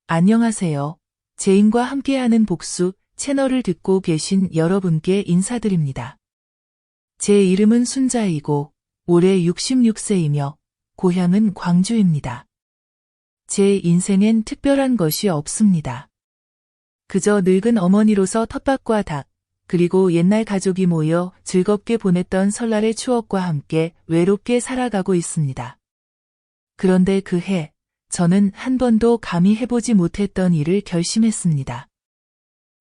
안녕하세요. 제인과 함께하는 복수 채널을 듣고 계신 여러분께 인사드립니다. 제 이름은 순자이고 올해 66세이며 고향은 광주입니다. 제 인생엔 특별한 것이 없습니다. 그저 늙은 어머니로서 텃밭과 닭, 그리고 옛날 가족이 모여 즐겁게 보냈던 설날의 추억과 함께 외롭게 살아가고 있습니다. 그런데 그 해, 저는 한 번도 감히 해보지 못했던 일을 결심했습니다.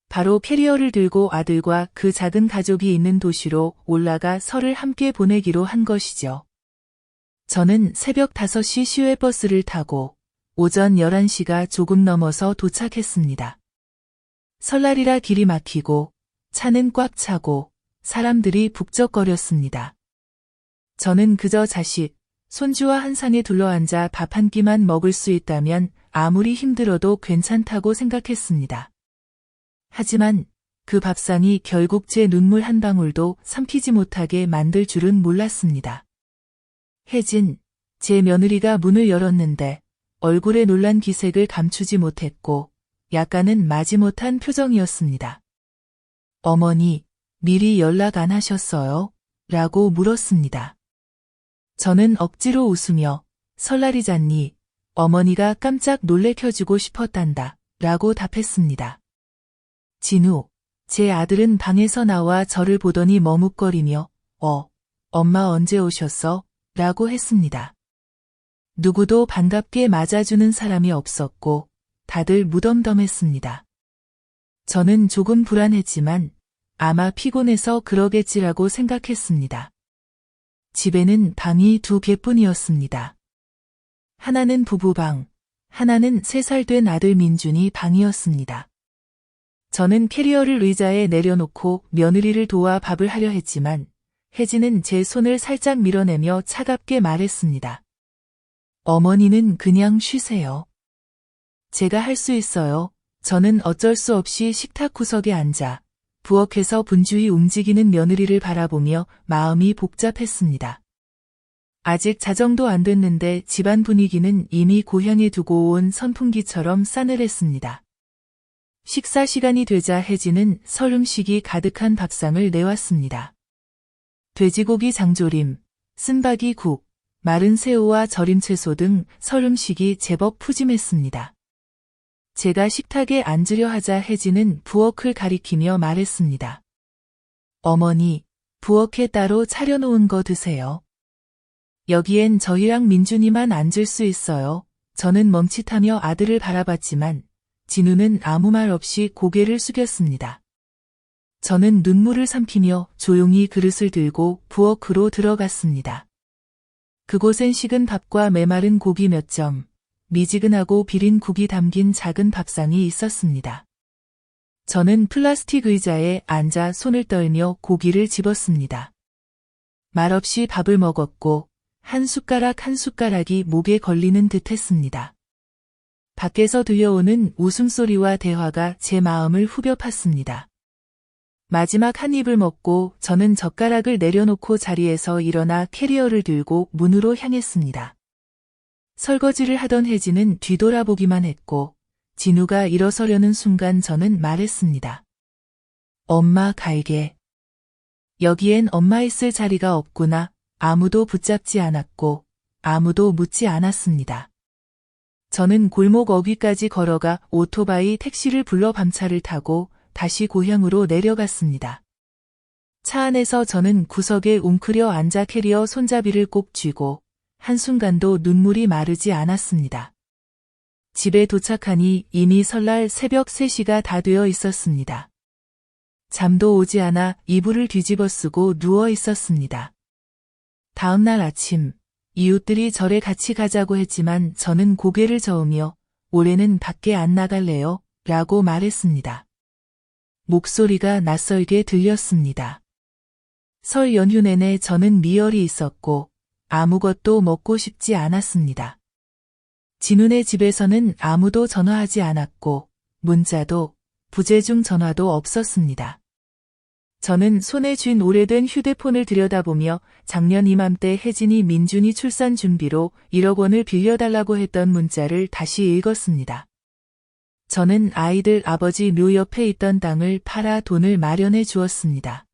바로 캐리어를 들고 아들과 그 작은 가족이 있는 도시로 올라가 설을 함께 보내기로 한 것이죠. 저는 새벽 5시 시외버스를 타고 오전 11시가 조금 넘어서 도착했습니다. 설날이라 길이 막히고 차는 꽉 차고 사람들이 북적거렸습니다. 저는 그저 자식, 손주와 한 상에 둘러앉아 밥 한 끼만 먹을 수 있다면 아무리 힘들어도 괜찮다고 생각했습니다. 하지만 그 밥상이 결국 제 눈물 한 방울도 삼키지 못하게 만들 줄은 몰랐습니다. 혜진, 제 며느리가 문을 열었는데 얼굴에 놀란 기색을 감추지 못했고 약간은 마지못한 표정이었습니다. 어머니, 미리 연락 안 하셨어요? 라고 물었습니다. 저는 억지로 웃으며 설날이잖니 어머니가 깜짝 놀래켜주고 싶었단다 라고 답했습니다. 진우, 제 아들은 방에서 나와 저를 보더니 머뭇거리며 엄마 언제 오셨어? 라고 했습니다. 누구도 반갑게 맞아주는 사람이 없었고 다들 무덤덤했습니다. 저는 조금 불안했지만 아마 피곤해서 그러겠지라고 생각했습니다. 집에는 방이 2개뿐이었습니다. 하나는 부부방, 하나는 3살 된 아들 민준이 방이었습니다. 저는 캐리어를 의자에 내려놓고 며느리를 도와 밥을 하려 했지만 혜진은 제 손을 살짝 밀어내며 차갑게 말했습니다. 어머니는 그냥 쉬세요. 제가 할 수 있어요. 저는 어쩔 수 없이 식탁 구석에 앉아 부엌에서 분주히 움직이는 며느리를 바라보며 마음이 복잡했습니다. 아직 자정도 안 됐는데 집안 분위기는 이미 고향에 두고 온 선풍기처럼 싸늘했습니다. 식사 시간이 되자 혜진은 설 음식이 가득한 밥상을 내왔습니다. 돼지고기 장조림, 쓴바기국, 마른 새우와 절임 채소 등 설 음식이 제법 푸짐했습니다. 제가 식탁에 앉으려 하자 혜진은 부엌을 가리키며 말했습니다. 어머니, 부엌에 따로 차려놓은 거 드세요. 여기엔 저희랑 민준이만 앉을 수 있어요. 저는 멈칫하며 아들을 바라봤지만 진우는 아무 말 없이 고개를 숙였습니다. 저는 눈물을 삼키며 조용히 그릇을 들고 부엌으로 들어갔습니다. 그곳엔 식은 밥과 메마른 고기 몇 점, 미지근하고 비린 국이 담긴 작은 밥상이 있었습니다. 저는 플라스틱 의자에 앉아 손을 떨며 고기를 집었습니다. 말없이 밥을 먹었고 한 숟가락 한 숟가락이 목에 걸리는 듯 했습니다. 밖에서 들려오는 웃음소리와 대화가 제 마음을 후벼 팠습니다. 마지막 한 입을 먹고 저는 젓가락을 내려놓고 자리에서 일어나 캐리어를 들고 문으로 향했습니다. 설거지를 하던 혜진은 뒤돌아보기만 했고 진우가 일어서려는 순간 저는 말했습니다. 엄마 갈게. 여기엔 엄마 있을 자리가 없구나. 아무도 붙잡지 않았고 아무도 묻지 않았습니다. 저는 골목 어귀까지 걸어가 오토바이 택시를 불러 밤차를 타고 다시 고향으로 내려갔습니다. 차 안에서 저는 구석에 웅크려 앉아 캐리어 손잡이를 꼭 쥐고 한순간도 눈물이 마르지 않았습니다. 집에 도착하니 이미 설날 새벽 3시가 다 되어 있었습니다. 잠도 오지 않아 이불을 뒤집어 쓰고 누워 있었습니다. 다음 날 아침, 이웃들이 절에 같이 가자고 했지만 저는 고개를 저으며 올해는 밖에 안 나갈래요? 라고 말했습니다. 목소리가 낯설게 들렸습니다. 설 연휴 내내 저는 미열이 있었고 아무것도 먹고 싶지 않았습니다. 진우네 집에서는 아무도 전화하지 않았고 문자도 부재중 전화도 없었습니다. 저는 손에 쥔 오래된 휴대폰을 들여다보며 작년 이맘때 혜진이 민준이 출산 준비로 1억 원을 빌려달라고 했던 문자를 다시 읽었습니다. 저는 아이들 아버지 묘 옆에 있던 땅을 팔아 돈을 마련해 주었습니다.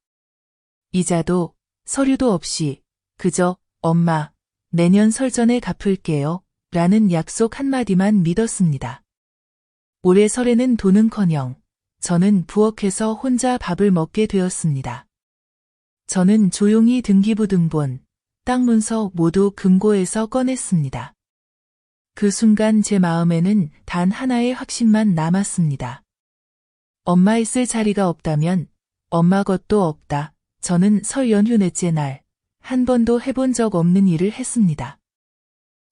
이자도 서류도 없이 그저 엄마, 내년 설 전에 갚을게요 라는 약속 한마디만 믿었습니다. 올해 설에는 돈은커녕 저는 부엌에서 혼자 밥을 먹게 되었습니다. 저는 조용히 등기부등본, 땅 문서 모두 금고에서 꺼냈습니다. 그 순간 제 마음에는 단 하나의 확신만 남았습니다. 엄마 있을 자리가 없다면 엄마 것도 없다. 저는 설 연휴 넷째 날 한 번도 해본 적 없는 일을 했습니다.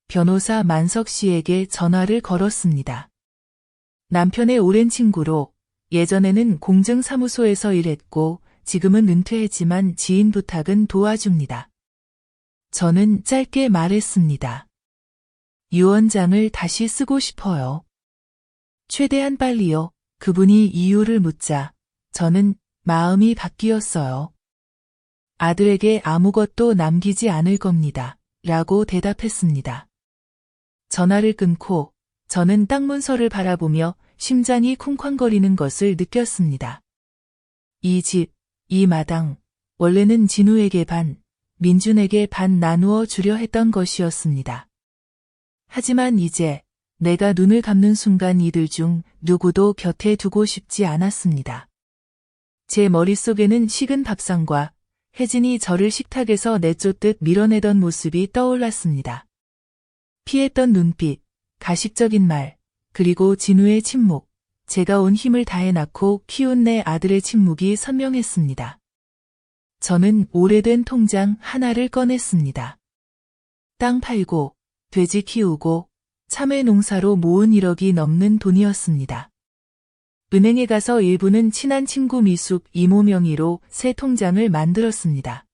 변호사 만석 씨에게 전화를 걸었습니다. 남편의 오랜 친구로 예전에는 공증사무소에서 일했고 지금은 은퇴했지만 지인 부탁은 도와줍니다. 저는 짧게 말했습니다. 유언장을 다시 쓰고 싶어요. 최대한 빨리요. 그분이 이유를 묻자 저는 마음이 바뀌었어요. 아들에게 아무것도 남기지 않을 겁니다. 라고 대답했습니다. 전화를 끊고 저는 땅 문서를 바라보며 심장이 쿵쾅거리는 것을 느꼈습니다. 이 집, 이 마당, 원래는 진우에게 반, 민준에게 반 나누어 주려 했던 것이었습니다. 하지만 이제 내가 눈을 감는 순간 이들 중 누구도 곁에 두고 싶지 않았습니다. 제 머릿속에는 식은 밥상과 혜진이 저를 식탁에서 내쫓듯 밀어내던 모습이 떠올랐습니다. 피했던 눈빛, 가식적인 말, 그리고 진우의 침묵, 제가 온 힘을 다해 낳고 키운 내 아들의 침묵이 선명했습니다. 저는 오래된 통장 하나를 꺼냈습니다. 땅 팔고, 돼지 키우고, 참외 농사로 모은 1억이 넘는 돈이었습니다. 은행에 가서 일부는 친한 친구 미숙 이모 명의로 새 통장을 만들었습니다.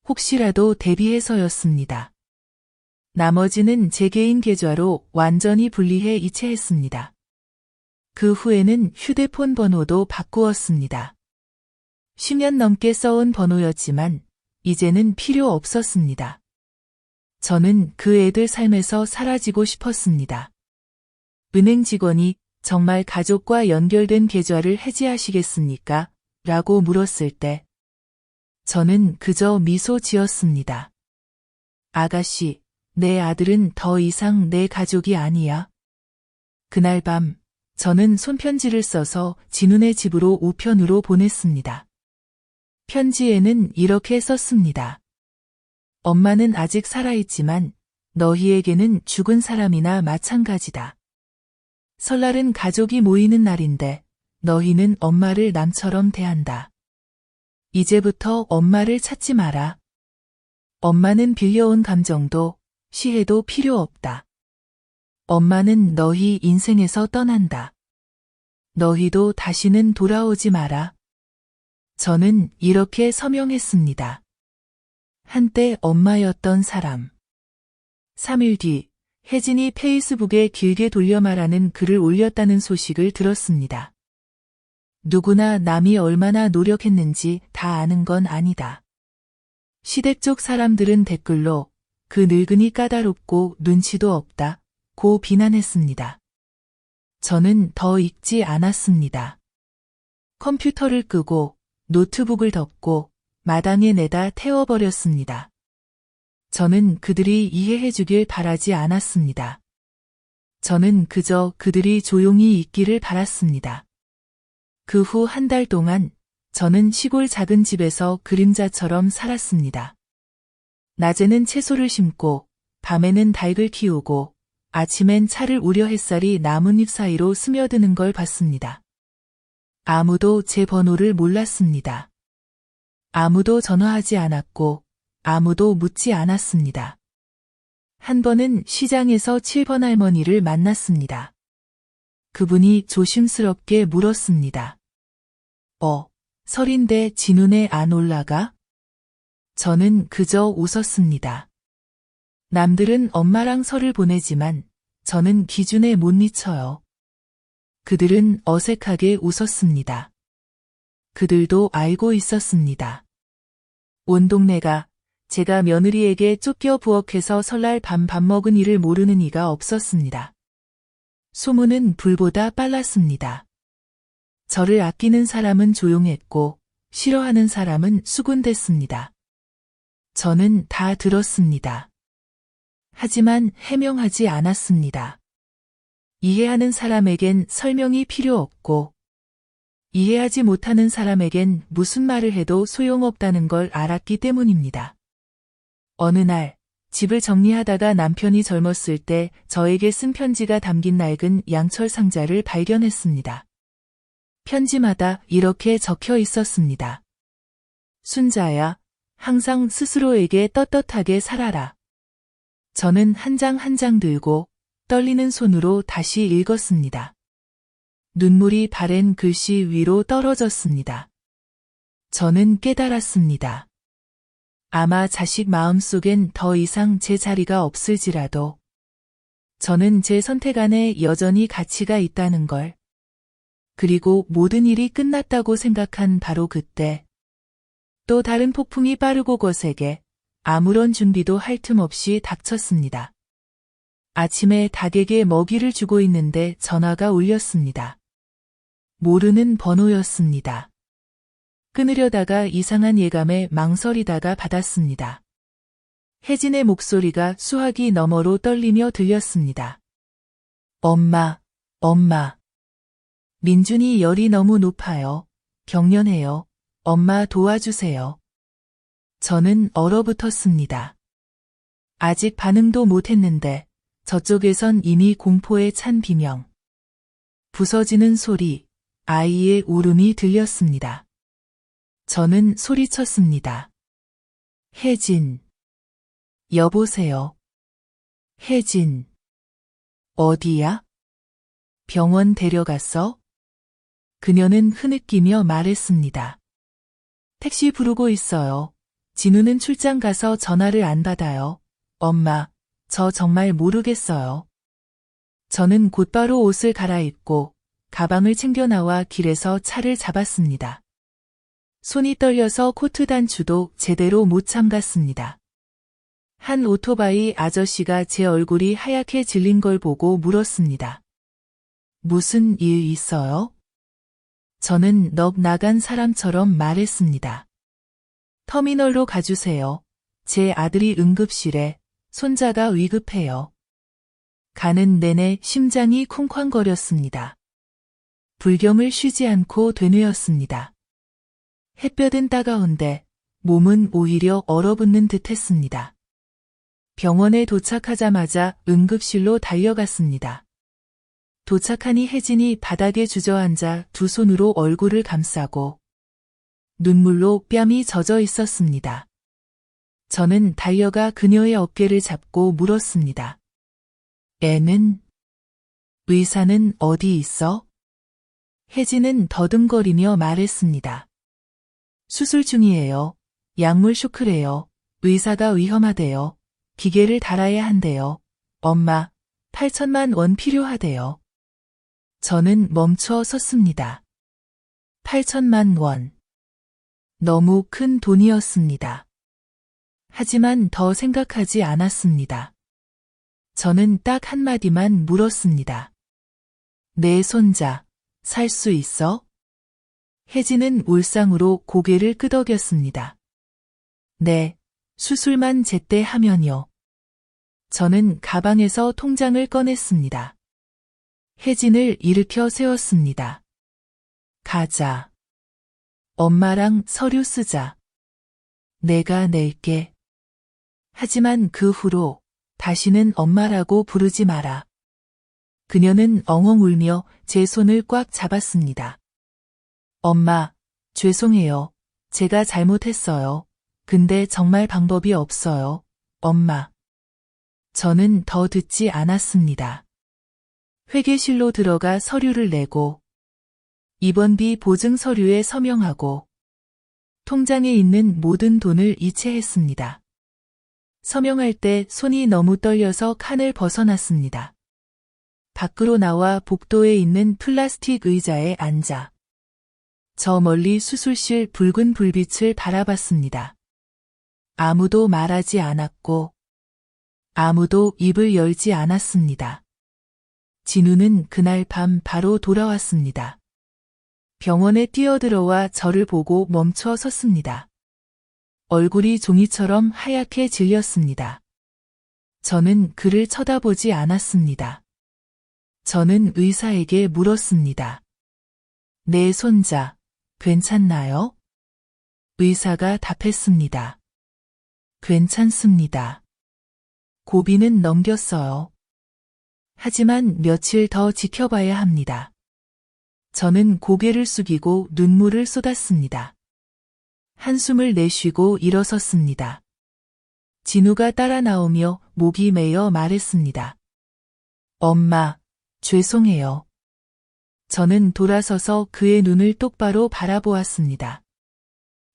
혹시라도 대비해서였습니다. 나머지는 제 개인 계좌로 완전히 분리해 이체했습니다. 그 후에는 휴대폰 번호도 바꾸었습니다. 10년 넘게 써온 번호였지만 이제는 필요 없었습니다. 저는 그 애들 삶에서 사라지고 싶었습니다. 은행 직원이 정말 가족과 연결된 계좌를 해지하시겠습니까? 라고 물었을 때 저는 그저 미소 지었습니다. 아가씨, 내 아들은 더 이상 내 가족이 아니야. 그날 밤 저는 손편지를 써서 진훈의 집으로 우편으로 보냈습니다. 편지에는 이렇게 썼습니다. 엄마는 아직 살아있지만 너희에게는 죽은 사람이나 마찬가지다. 설날은 가족이 모이는 날인데 너희는 엄마를 남처럼 대한다. 이제부터 엄마를 찾지 마라. 엄마는 빌려온 감정도 시해도 필요 없다. 엄마는 너희 인생에서 떠난다. 너희도 다시는 돌아오지 마라. 저는 이렇게 서명했습니다. 한때 엄마였던 사람. 3일 뒤 혜진이 페이스북에 길게 돌려 말하는 글을 올렸다는 소식을 들었습니다. 누구나 남이 얼마나 노력했는지 다 아는 건 아니다. 시댁 쪽 사람들은 댓글로 그 늙은이 까다롭고 눈치도 없다 고 비난했습니다. 저는 더 읽지 않았습니다. 컴퓨터를 끄고 노트북을 덮고 마당에 내다 태워버렸습니다. 저는 그들이 이해해 주길 바라지 않았습니다. 저는 그저 그들이 조용히 있기를 바랐습니다. 그 후 한 달 동안 저는 시골 작은 집에서 그림자처럼 살았습니다. 낮에는 채소를 심고 밤에는 닭을 키우고 아침엔 차를 우려 햇살이 나뭇잎 사이로 스며드는 걸 봤습니다. 아무도 제 번호를 몰랐습니다. 아무도 전화하지 않았고 아무도 묻지 않았습니다. 한 번은 시장에서 7번 할머니를 만났습니다. 그분이 조심스럽게 물었습니다. 설인데 진훈에 안 올라가? 저는 그저 웃었습니다. 남들은 엄마랑 설을 보내지만 저는 기준에 못 미쳐요. 그들은 어색하게 웃었습니다. 그들도 알고 있었습니다. 온 동네가 제가 며느리에게 쫓겨 부엌에서 설날 밤 밥 먹은 일을 모르는 이가 없었습니다. 소문은 불보다 빨랐습니다. 저를 아끼는 사람은 조용했고 싫어하는 사람은 수군댔습니다. 저는 다 들었습니다. 하지만 해명하지 않았습니다. 이해하는 사람에겐 설명이 필요 없고 이해하지 못하는 사람에겐 무슨 말을 해도 소용없다는 걸 알았기 때문입니다. 어느 날 집을 정리하다가 남편이 젊었을 때 저에게 쓴 편지가 담긴 낡은 양철 상자를 발견했습니다. 편지마다 이렇게 적혀 있었습니다. 순자야, 항상 스스로에게 떳떳하게 살아라. 저는 한 장 한 장 들고 떨리는 손으로 다시 읽었습니다. 눈물이 바랜 글씨 위로 떨어졌습니다. 저는 깨달았습니다. 아마 자식 마음속엔 더 이상 제 자리가 없을지라도 저는 제 선택 안에 여전히 가치가 있다는 걸, 그리고 모든 일이 끝났다고 생각한 바로 그때 또 다른 폭풍이 빠르고 거세게 아무런 준비도 할 틈 없이 닥쳤습니다. 아침에 닭에게 먹이를 주고 있는데 전화가 울렸습니다. 모르는 번호였습니다. 끊으려다가 이상한 예감에 망설이다가 받았습니다. 혜진의 목소리가 수화기 너머로 떨리며 들렸습니다. 엄마, 엄마. 민준이 열이 너무 높아요. 경련해요. 엄마 도와주세요. 저는 얼어붙었습니다. 아직 반응도 못했는데 저쪽에선 이미 공포에 찬 비명, 부서지는 소리, 아이의 울음이 들렸습니다. 저는 소리쳤습니다. 혜진. 여보세요. 혜진. 어디야? 병원 데려갔어? 그녀는 흐느끼며 말했습니다. 택시 부르고 있어요. 진우는 출장 가서 전화를 안 받아요. 엄마, 저 정말 모르겠어요. 저는 곧바로 옷을 갈아입고 가방을 챙겨 나와 길에서 차를 잡았습니다. 손이 떨려서 코트 단추도 제대로 못 잠갔습니다. 한 오토바이 아저씨가 제 얼굴이 하얗게 질린 걸 보고 물었습니다. 무슨 일 있어요? 저는 넋 나간 사람처럼 말했습니다. 터미널로 가주세요. 제 아들이 응급실에, 손자가 위급해요. 가는 내내 심장이 쿵쾅거렸습니다. 불경을 쉬지 않고 되뇌었습니다. 햇볕은 따가운데 몸은 오히려 얼어붙는 듯 했습니다. 병원에 도착하자마자 응급실로 달려갔습니다. 도착하니 혜진이 바닥에 주저앉아 두 손으로 얼굴을 감싸고 눈물로 뺨이 젖어 있었습니다. 저는 달려가 그녀의 어깨를 잡고 물었습니다. 애는? 의사는 어디 있어? 혜진은 더듬거리며 말했습니다. 수술 중이에요. 약물 쇼크래요. 의사가 위험하대요. 기계를 달아야 한대요. 엄마, 8천만 원 필요하대요. 저는 멈춰 섰습니다. 8천만 원. 너무 큰 돈이었습니다. 하지만 더 생각하지 않았습니다. 저는 딱 한마디만 물었습니다. 내 손자, 살 수 있어? 혜진은 울상으로 고개를 끄덕였습니다. 네, 수술만 제때 하면요. 저는 가방에서 통장을 꺼냈습니다. 혜진을 일으켜 세웠습니다. 가자. 엄마랑 서류 쓰자. 내가 낼게. 하지만 그 후로 다시는 엄마라고 부르지 마라. 그녀는 엉엉 울며 제 손을 꽉 잡았습니다. 엄마, 죄송해요. 제가 잘못했어요. 근데 정말 방법이 없어요. 엄마. 저는 더 듣지 않았습니다. 회계실로 들어가 서류를 내고 입원비 보증 서류에 서명하고 통장에 있는 모든 돈을 이체했습니다. 서명할 때 손이 너무 떨려서 칸을 벗어났습니다. 밖으로 나와 복도에 있는 플라스틱 의자에 앉아 저 멀리 수술실 붉은 불빛을 바라봤습니다. 아무도 말하지 않았고 아무도 입을 열지 않았습니다. 진우는 그날 밤 바로 돌아왔습니다. 병원에 뛰어들어와 저를 보고 멈춰 섰습니다. 얼굴이 종이처럼 하얗게 질렸습니다. 저는 그를 쳐다보지 않았습니다. 저는 의사에게 물었습니다. 내 손자, 괜찮나요? 의사가 답했습니다. 괜찮습니다. 고비는 넘겼어요. 하지만 며칠 더 지켜봐야 합니다. 저는 고개를 숙이고 눈물을 쏟았습니다. 한숨을 내쉬고 일어섰습니다. 진우가 따라 나오며 목이 메어 말했습니다. 엄마, 죄송해요. 저는 돌아서서 그의 눈을 똑바로 바라보았습니다.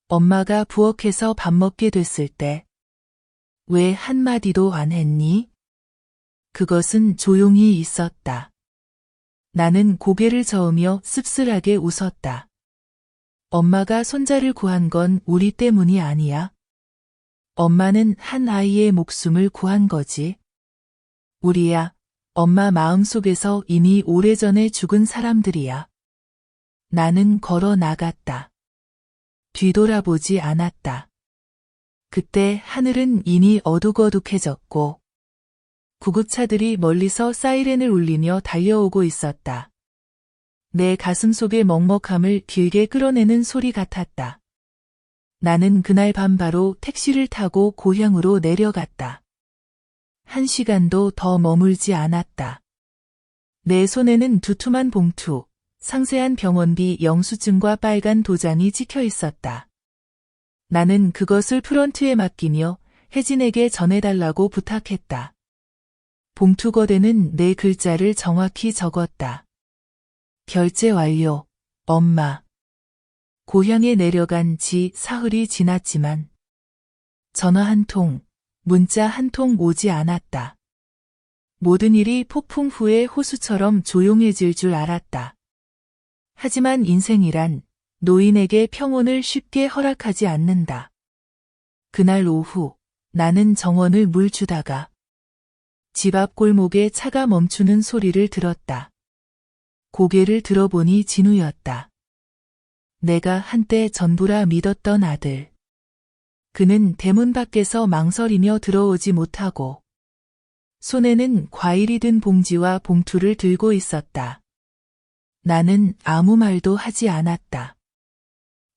엄마가 부엌에서 밥 먹게 됐을 때 왜 한마디도 안 했니? 그것은 조용히 있었다. 나는 고개를 저으며 씁쓸하게 웃었다. 엄마가 손자를 구한 건 우리 때문이 아니야. 엄마는 한 아이의 목숨을 구한 거지. 우리야, 엄마 마음속에서 이미 오래전에 죽은 사람들이야. 나는 걸어 나갔다. 뒤돌아보지 않았다. 그때 하늘은 이미 어둑어둑해졌고 구급차들이 멀리서 사이렌을 울리며 달려오고 있었다. 내 가슴 속의 먹먹함을 길게 끌어내는 소리 같았다. 나는 그날 밤 바로 택시를 타고 고향으로 내려갔다. 1시간도 더 머물지 않았다. 내 손에는 두툼한 봉투, 상세한 병원비 영수증과 빨간 도장이 찍혀 있었다. 나는 그것을 프런트에 맡기며 혜진에게 전해달라고 부탁했다. 봉투 거대는 네 글자를 정확히 적었다. 결제 완료, 엄마. 고향에 내려간 지 사흘이 지났지만 전화 한 통, 문자 한 통 오지 않았다. 모든 일이 폭풍 후의 호수처럼 조용해질 줄 알았다. 하지만 인생이란 노인에게 평온을 쉽게 허락하지 않는다. 그날 오후 나는 정원을 물 주다가 집 앞 골목에 차가 멈추는 소리를 들었다. 고개를 들어보니 진우였다. 내가 한때 전부라 믿었던 아들. 그는 대문 밖에서 망설이며 들어오지 못하고 손에는 과일이 든 봉지와 봉투를 들고 있었다. 나는 아무 말도 하지 않았다.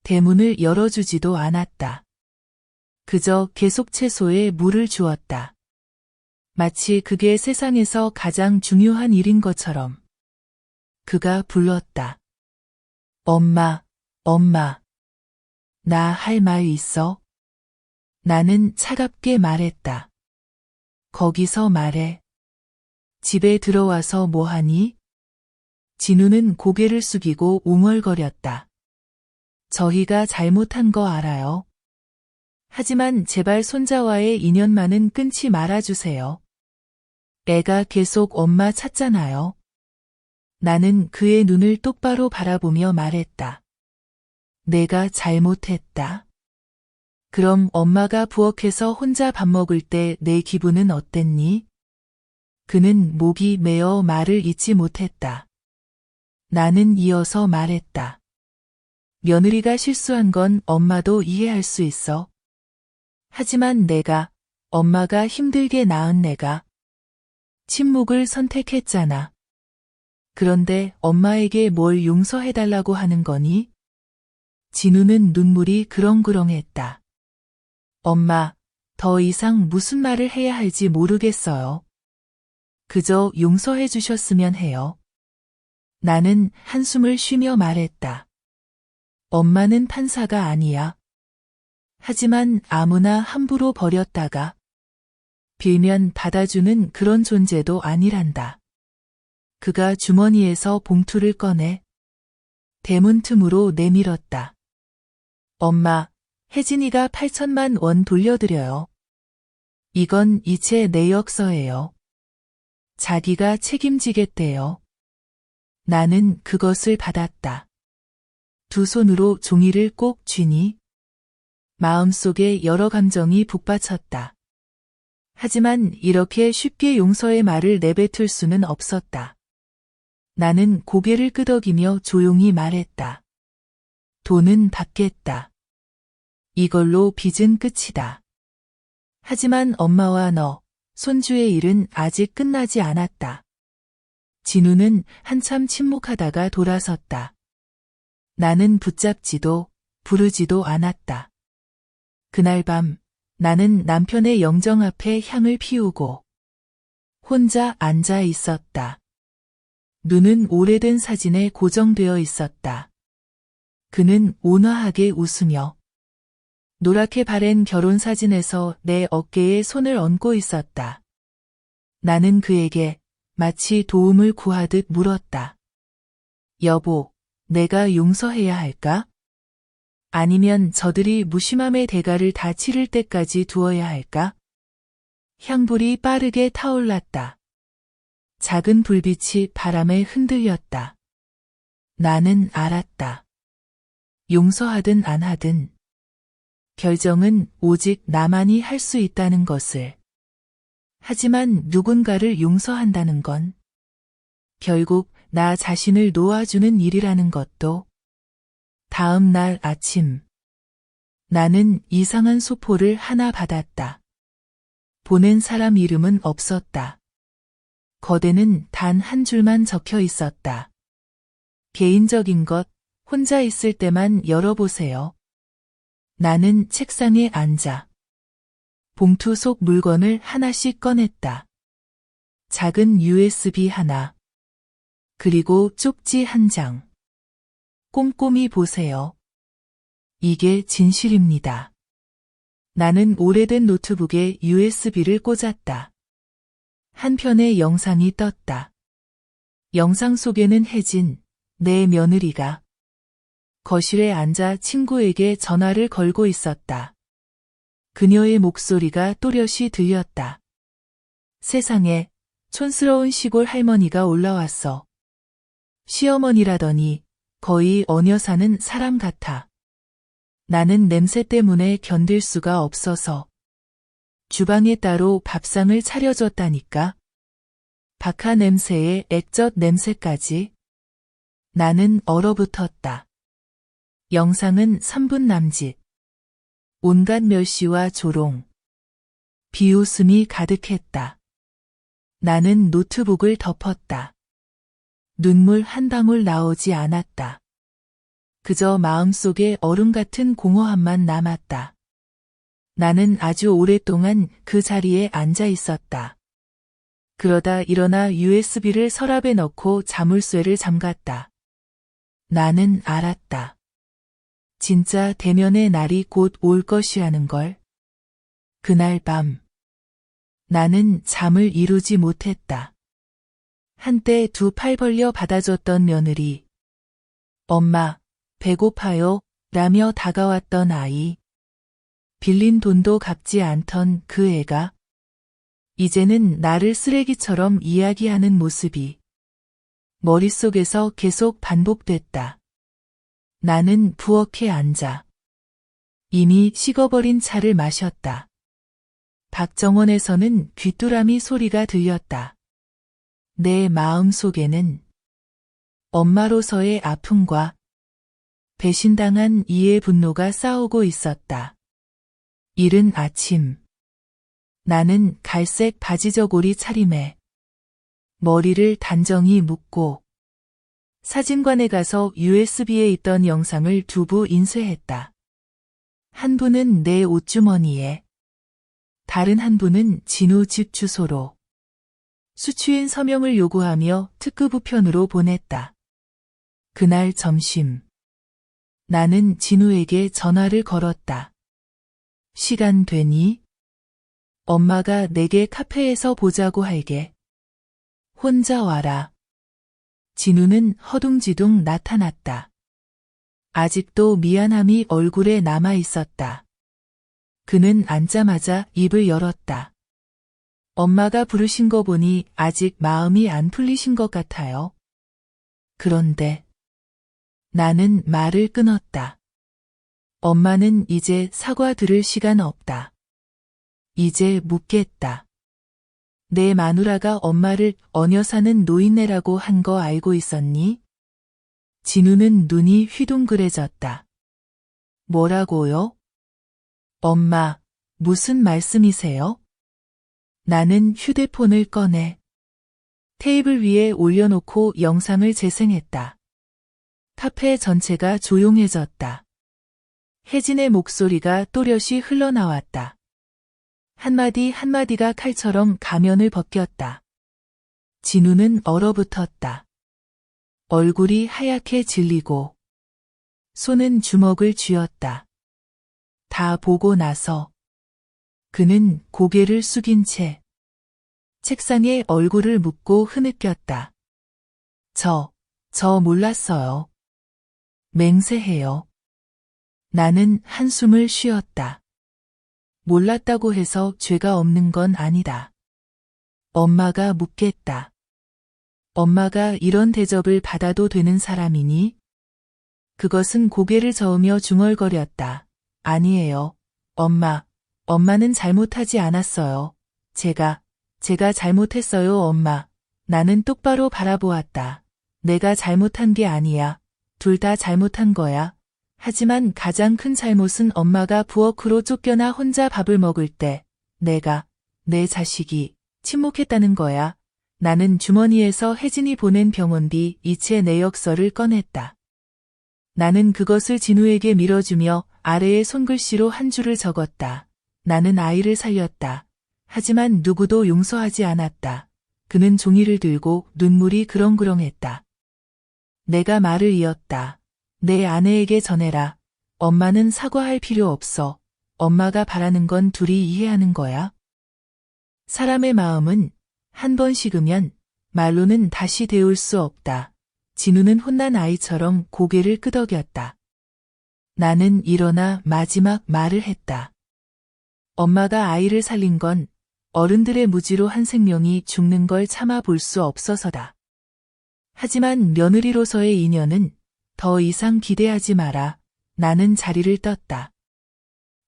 대문을 열어주지도 않았다. 그저 계속 채소에 물을 주었다. 마치 그게 세상에서 가장 중요한 일인 것처럼. 그가 불렀다. 엄마, 엄마. 나 할 말 있어? 나는 차갑게 말했다. 거기서 말해. 집에 들어와서 뭐하니? 진우는 고개를 숙이고 웅얼거렸다. 저희가 잘못한 거 알아요. 하지만 제발 손자와의 인연만은 끊지 말아주세요. 애가 계속 엄마 찾잖아요. 나는 그의 눈을 똑바로 바라보며 말했다. 내가 잘못했다. 그럼 엄마가 부엌에서 혼자 밥 먹을 때 내 기분은 어땠니? 그는 목이 메어 말을 잇지 못했다. 나는 이어서 말했다. 며느리가 실수한 건 엄마도 이해할 수 있어. 하지만 내가, 엄마가 힘들게 낳은 내가 침묵을 선택했잖아. 그런데 엄마에게 뭘 용서해달라고 하는 거니? 진우는 눈물이 그렁그렁했다. 엄마, 더 이상 무슨 말을 해야 할지 모르겠어요. 그저 용서해 주셨으면 해요. 나는 한숨을 쉬며 말했다. 엄마는 판사가 아니야. 하지만 아무나 함부로 버렸다가 빌면 받아주는 그런 존재도 아니란다. 그가 주머니에서 봉투를 꺼내 대문 틈으로 내밀었다. 엄마, 혜진이가 8천만 원 돌려드려요. 이건 이체 내역서예요. 자기가 책임지겠대요. 나는 그것을 받았다. 두 손으로 종이를 꼭 쥐니 마음속에 여러 감정이 북받쳤다. 하지만 이렇게 쉽게 용서의 말을 내뱉을 수는 없었다. 나는 고개를 끄덕이며 조용히 말했다. 돈은 받겠다. 이걸로 빚은 끝이다. 하지만 엄마와 너, 손주의 일은 아직 끝나지 않았다. 진우는 한참 침묵하다가 돌아섰다. 나는 붙잡지도 부르지도 않았다. 그날 밤 나는 남편의 영정 앞에 향을 피우고 혼자 앉아 있었다. 눈은 오래된 사진에 고정되어 있었다. 그는 온화하게 웃으며 노랗게 바랜 결혼사진에서 내 어깨에 손을 얹고 있었다. 나는 그에게 마치 도움을 구하듯 물었다. 여보, 내가 용서해야 할까? 아니면 저들이 무심함의 대가를 다 치를 때까지 두어야 할까? 향불이 빠르게 타올랐다. 작은 불빛이 바람에 흔들렸다. 나는 알았다. 용서하든 안 하든 결정은 오직 나만이 할 수 있다는 것을. 하지만 누군가를 용서한다는 건 결국 나 자신을 놓아주는 일이라는 것도. 다음 날 아침 나는 이상한 소포를 하나 받았다. 보낸 사람 이름은 없었다. 거대는 단 한 줄만 적혀 있었다. 개인적인 것, 혼자 있을 때만 열어보세요. 나는 책상에 앉아 봉투 속 물건을 하나씩 꺼냈다. 작은 USB 하나, 그리고 쪽지 한 장. 꼼꼼히 보세요. 이게 진실입니다. 나는 오래된 노트북에 USB를 꽂았다. 한편의 영상이 떴다. 영상 속에는 혜진, 내 며느리가 거실에 앉아 친구에게 전화를 걸고 있었다. 그녀의 목소리가 또렷이 들렸다. 세상에, 촌스러운 시골 할머니가 올라왔어. 시어머니라더니 거의 얹어 사는 사람 같아. 나는 냄새 때문에 견딜 수가 없어서 주방에 따로 밥상을 차려줬다니까. 박하 냄새에 액젓 냄새까지. 나는 얼어붙었다. 영상은 3분 남짓. 온갖 멸시와 조롱, 비웃음이 가득했다. 나는 노트북을 덮었다. 눈물 한 방울 나오지 않았다. 그저 마음속에 얼음 같은 공허함만 남았다. 나는 아주 오랫동안 그 자리에 앉아 있었다. 그러다 일어나 USB를 서랍에 넣고 자물쇠를 잠갔다. 나는 알았다. 진짜 대면의 날이 곧 올 것이라는 걸. 그날 밤 나는 잠을 이루지 못했다. 한때 두 팔 벌려 받아줬던 며느리. 엄마, 배고파요, 라며 다가왔던 아이. 빌린 돈도 갚지 않던 그 애가 이제는 나를 쓰레기처럼 이야기하는 모습이 머릿속에서 계속 반복됐다. 나는 부엌에 앉아 이미 식어버린 차를 마셨다. 박정원에서는 귀뚜라미 소리가 들렸다. 내 마음 속에는 엄마로서의 아픔과 배신당한 이의 분노가 싸우고 있었다. 이른 아침 나는 갈색 바지 저고리 차림에 머리를 단정히 묶고 사진관에 가서 USB에 있던 영상을 두 부 인쇄했다. 한 부는 내 옷주머니에, 다른 한 부는 진우 집 주소로 수취인 서명을 요구하며 특급 우편으로 보냈다. 그날 점심 나는 진우에게 전화를 걸었다. 시간 되니? 엄마가 내게 카페에서 보자고 할게. 혼자 와라. 진우는 허둥지둥 나타났다. 아직도 미안함이 얼굴에 남아 있었다. 그는 앉자마자 입을 열었다. 엄마가 부르신 거 보니 아직 마음이 안 풀리신 것 같아요. 그런데 나는 말을 끊었다. 엄마는 이제 사과 들을 시간 없다. 이제 묻겠다. 내 마누라가 엄마를 어녀 사는 노인네라고 한 거 알고 있었니? 진우는 눈이 휘둥그레졌다. 뭐라고요? 엄마, 무슨 말씀이세요? 나는 휴대폰을 꺼내 테이블 위에 올려놓고 영상을 재생했다. 카페 전체가 조용해졌다. 혜진의 목소리가 또렷이 흘러나왔다. 한마디 한마디가 칼처럼 가면을 벗겼다. 진우는 얼어붙었다. 얼굴이 하얗게 질리고 손은 주먹을 쥐었다. 다 보고 나서 그는 고개를 숙인 채 책상에 얼굴을 묻고 흐느꼈다. 저 몰랐어요. 맹세해요. 나는 한숨을 쉬었다. 몰랐다고 해서 죄가 없는 건 아니다. 엄마가 묻겠다. 엄마가 이런 대접을 받아도 되는 사람이니? 그것은 고개를 저으며 중얼거렸다. 아니에요. 엄마는 잘못하지 않았어요. 제가 잘못했어요, 엄마. 나는 똑바로 바라보았다. 내가 잘못한 게 아니야. 둘 다 잘못한 거야. 하지만 가장 큰 잘못은 엄마가 부엌으로 쫓겨나 혼자 밥을 먹을 때 내 자식이 침묵했다는 거야. 나는 주머니에서 혜진이 보낸 병원비 이체 내역서를 꺼냈다. 나는 그것을 진우에게 밀어주며 아래에 손글씨로 한 줄을 적었다. 나는 아이를 살렸다. 하지만 누구도 용서하지 않았다. 그는 종이를 들고 눈물이 그렁그렁했다. 내가 말을 이었다. 내 아내에게 전해라. 엄마는 사과할 필요 없어. 엄마가 바라는 건 둘이 이해하는 거야. 사람의 마음은 한 번 식으면 말로는 다시 데울 수 없다. 진우는 혼난 아이처럼 고개를 끄덕였다. 나는 일어나 마지막 말을 했다. 엄마가 아이를 살린 건 어른들의 무지로 한 생명이 죽는 걸 참아 볼 수 없어서다. 하지만 며느리로서의 인연은 더 이상 기대하지 마라. 나는 자리를 떴다.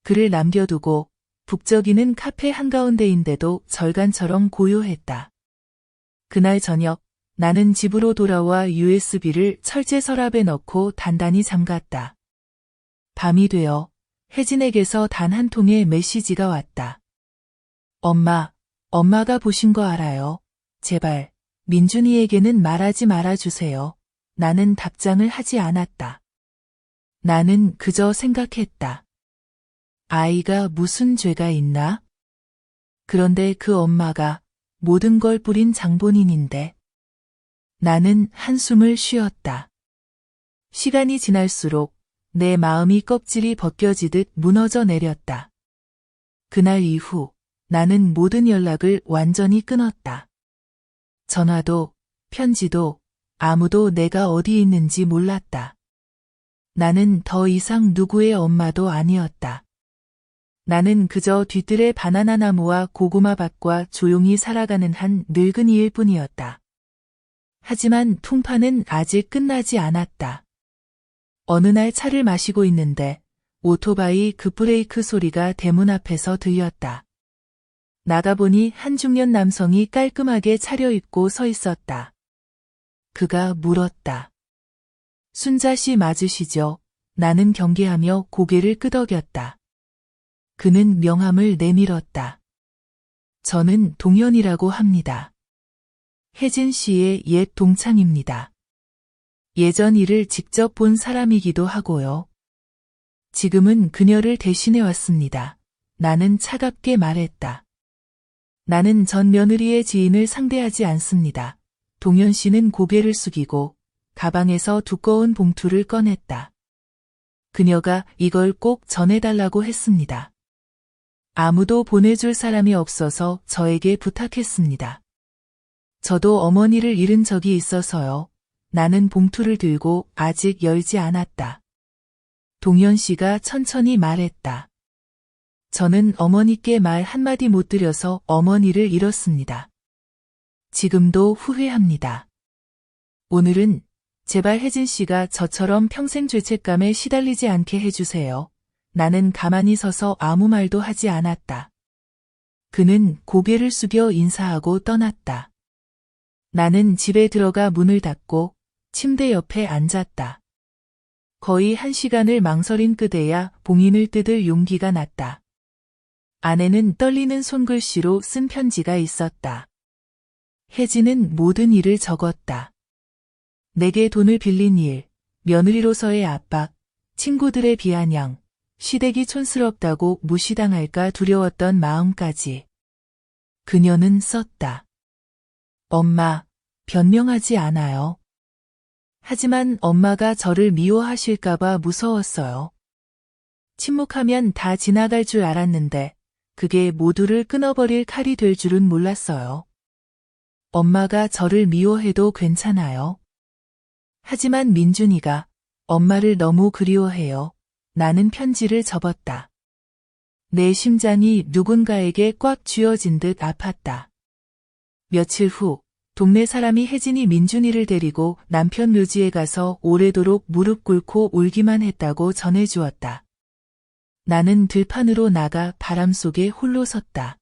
그를 남겨두고 북적이는 카페 한가운데인데도 절간처럼 고요했다. 그날 저녁 나는 집으로 돌아와 USB를 철제 서랍에 넣고 단단히 잠갔다. 밤이 되어 혜진에게서 단 한 통의 메시지가 왔다. 엄마가 보신 거 알아요. 제발 민준이에게는 말하지 말아주세요. 나는 답장을 하지 않았다. 나는 그저 생각했다. 아이가 무슨 죄가 있나? 그런데 그 엄마가 모든 걸 뿌린 장본인인데. 나는 한숨을 쉬었다. 시간이 지날수록 내 마음이 껍질이 벗겨지듯 무너져 내렸다. 그날 이후 나는 모든 연락을 완전히 끊었다. 전화도, 편지도, 아무도 내가 어디 있는지 몰랐다. 나는 더 이상 누구의 엄마도 아니었다. 나는 그저 뒤뜰의 바나나 나무와 고구마 밭과 조용히 살아가는 한 늙은이일 뿐이었다. 하지만 풍파는 아직 끝나지 않았다. 어느 날 차를 마시고 있는데 오토바이 급브레이크 소리가 대문 앞에서 들렸다. 나가보니 한 중년 남성이 깔끔하게 차려입고 서 있었다. 그가 물었다. 순자 씨 맞으시죠? 나는 경계하며 고개를 끄덕였다. 그는 명함을 내밀었다. 저는 동현이라고 합니다. 혜진 씨의 옛 동창입니다. 예전 일을 직접 본 사람이기도 하고요. 지금은 그녀를 대신해 왔습니다. 나는 차갑게 말했다. 나는 전 며느리의 지인을 상대하지 않습니다. 동현 씨는 고개를 숙이고 가방에서 두꺼운 봉투를 꺼냈다. 그녀가 이걸 꼭 전해달라고 했습니다. 아무도 보내줄 사람이 없어서 저에게 부탁했습니다. 저도 어머니를 잃은 적이 있어서요. 나는 봉투를 들고 아직 열지 않았다. 동현 씨가 천천히 말했다. 저는 어머니께 말 한마디 못 드려서 어머니를 잃었습니다. 지금도 후회합니다. 오늘은 제발 혜진 씨가 저처럼 평생 죄책감에 시달리지 않게 해주세요. 나는 가만히 서서 아무 말도 하지 않았다. 그는 고개를 숙여 인사하고 떠났다. 나는 집에 들어가 문을 닫고 침대 옆에 앉았다. 거의 1시간을 망설인 끝에야 봉인을 뜯을 용기가 났다. 안에는 떨리는 손글씨로 쓴 편지가 있었다. 혜진은 모든 일을 적었다. 내게 돈을 빌린 일, 며느리로서의 압박, 친구들의 비아냥, 시댁이 촌스럽다고 무시당할까 두려웠던 마음까지. 그녀는 썼다. 엄마, 변명하지 않아요. 하지만 엄마가 저를 미워하실까봐 무서웠어요. 침묵하면 다 지나갈 줄 알았는데 그게 모두를 끊어버릴 칼이 될 줄은 몰랐어요. 엄마가 저를 미워해도 괜찮아요. 하지만 민준이가 엄마를 너무 그리워해요. 나는 편지를 접었다. 내 심장이 누군가에게 꽉 쥐어진 듯 아팠다. 며칠 후 동네 사람이 혜진이 민준이를 데리고 남편 묘지에 가서 오래도록 무릎 꿇고 울기만 했다고 전해주었다. 나는 들판으로 나가 바람 속에 홀로 섰다.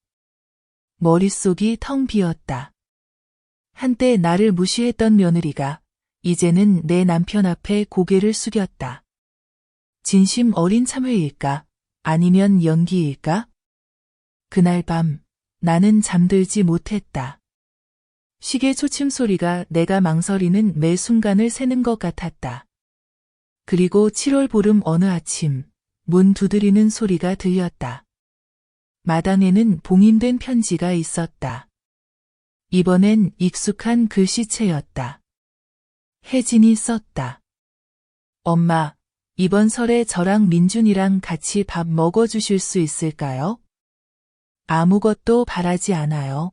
머릿속이 텅 비었다. 한때 나를 무시했던 며느리가 이제는 내 남편 앞에 고개를 숙였다. 진심 어린 참회일까? 아니면 연기일까? 그날 밤 나는 잠들지 못했다. 시계 초침 소리가 내가 망설이는 매 순간을 세는 것 같았다. 그리고 7월 보름 어느 아침 문 두드리는 소리가 들렸다. 마당에는 봉인된 편지가 있었다. 이번엔 익숙한 글씨체였다. 혜진이 썼다. 엄마, 이번 설에 저랑 민준이랑 같이 밥 먹어주실 수 있을까요? 아무것도 바라지 않아요.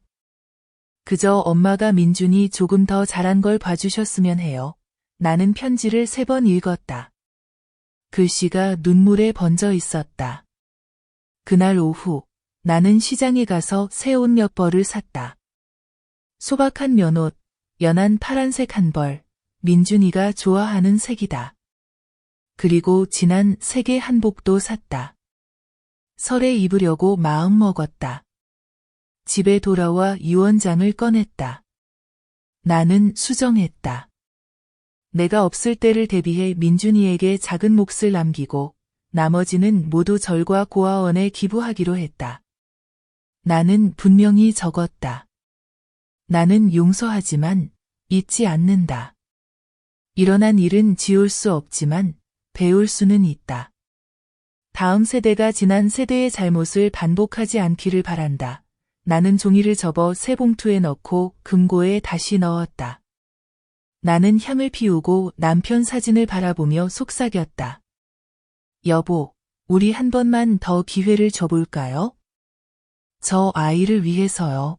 그저 엄마가 민준이 조금 더 잘한 걸 봐주셨으면 해요. 나는 편지를 3번 읽었다. 글씨가 눈물에 번져 있었다. 그날 오후 나는 시장에 가서 새 옷 몇 벌을 샀다. 소박한 면옷, 연한 파란색 한 벌, 민준이가 좋아하는 색이다. 그리고 진한 색의 한복도 샀다. 설에 입으려고 마음먹었다. 집에 돌아와 유언장을 꺼냈다. 나는 수정했다. 내가 없을 때를 대비해 민준이에게 작은 몫을 남기고 나머지는 모두 절과 고아원에 기부하기로 했다. 나는 분명히 적었다. 나는 용서하지만 잊지 않는다. 일어난 일은 지울 수 없지만 배울 수는 있다. 다음 세대가 지난 세대의 잘못을 반복하지 않기를 바란다. 나는 종이를 접어 새 봉투에 넣고 금고에 다시 넣었다. 나는 향을 피우고 남편 사진을 바라보며 속삭였다. 여보, 우리 한 번만 더 기회를 줘볼까요? 저 아이를 위해서요.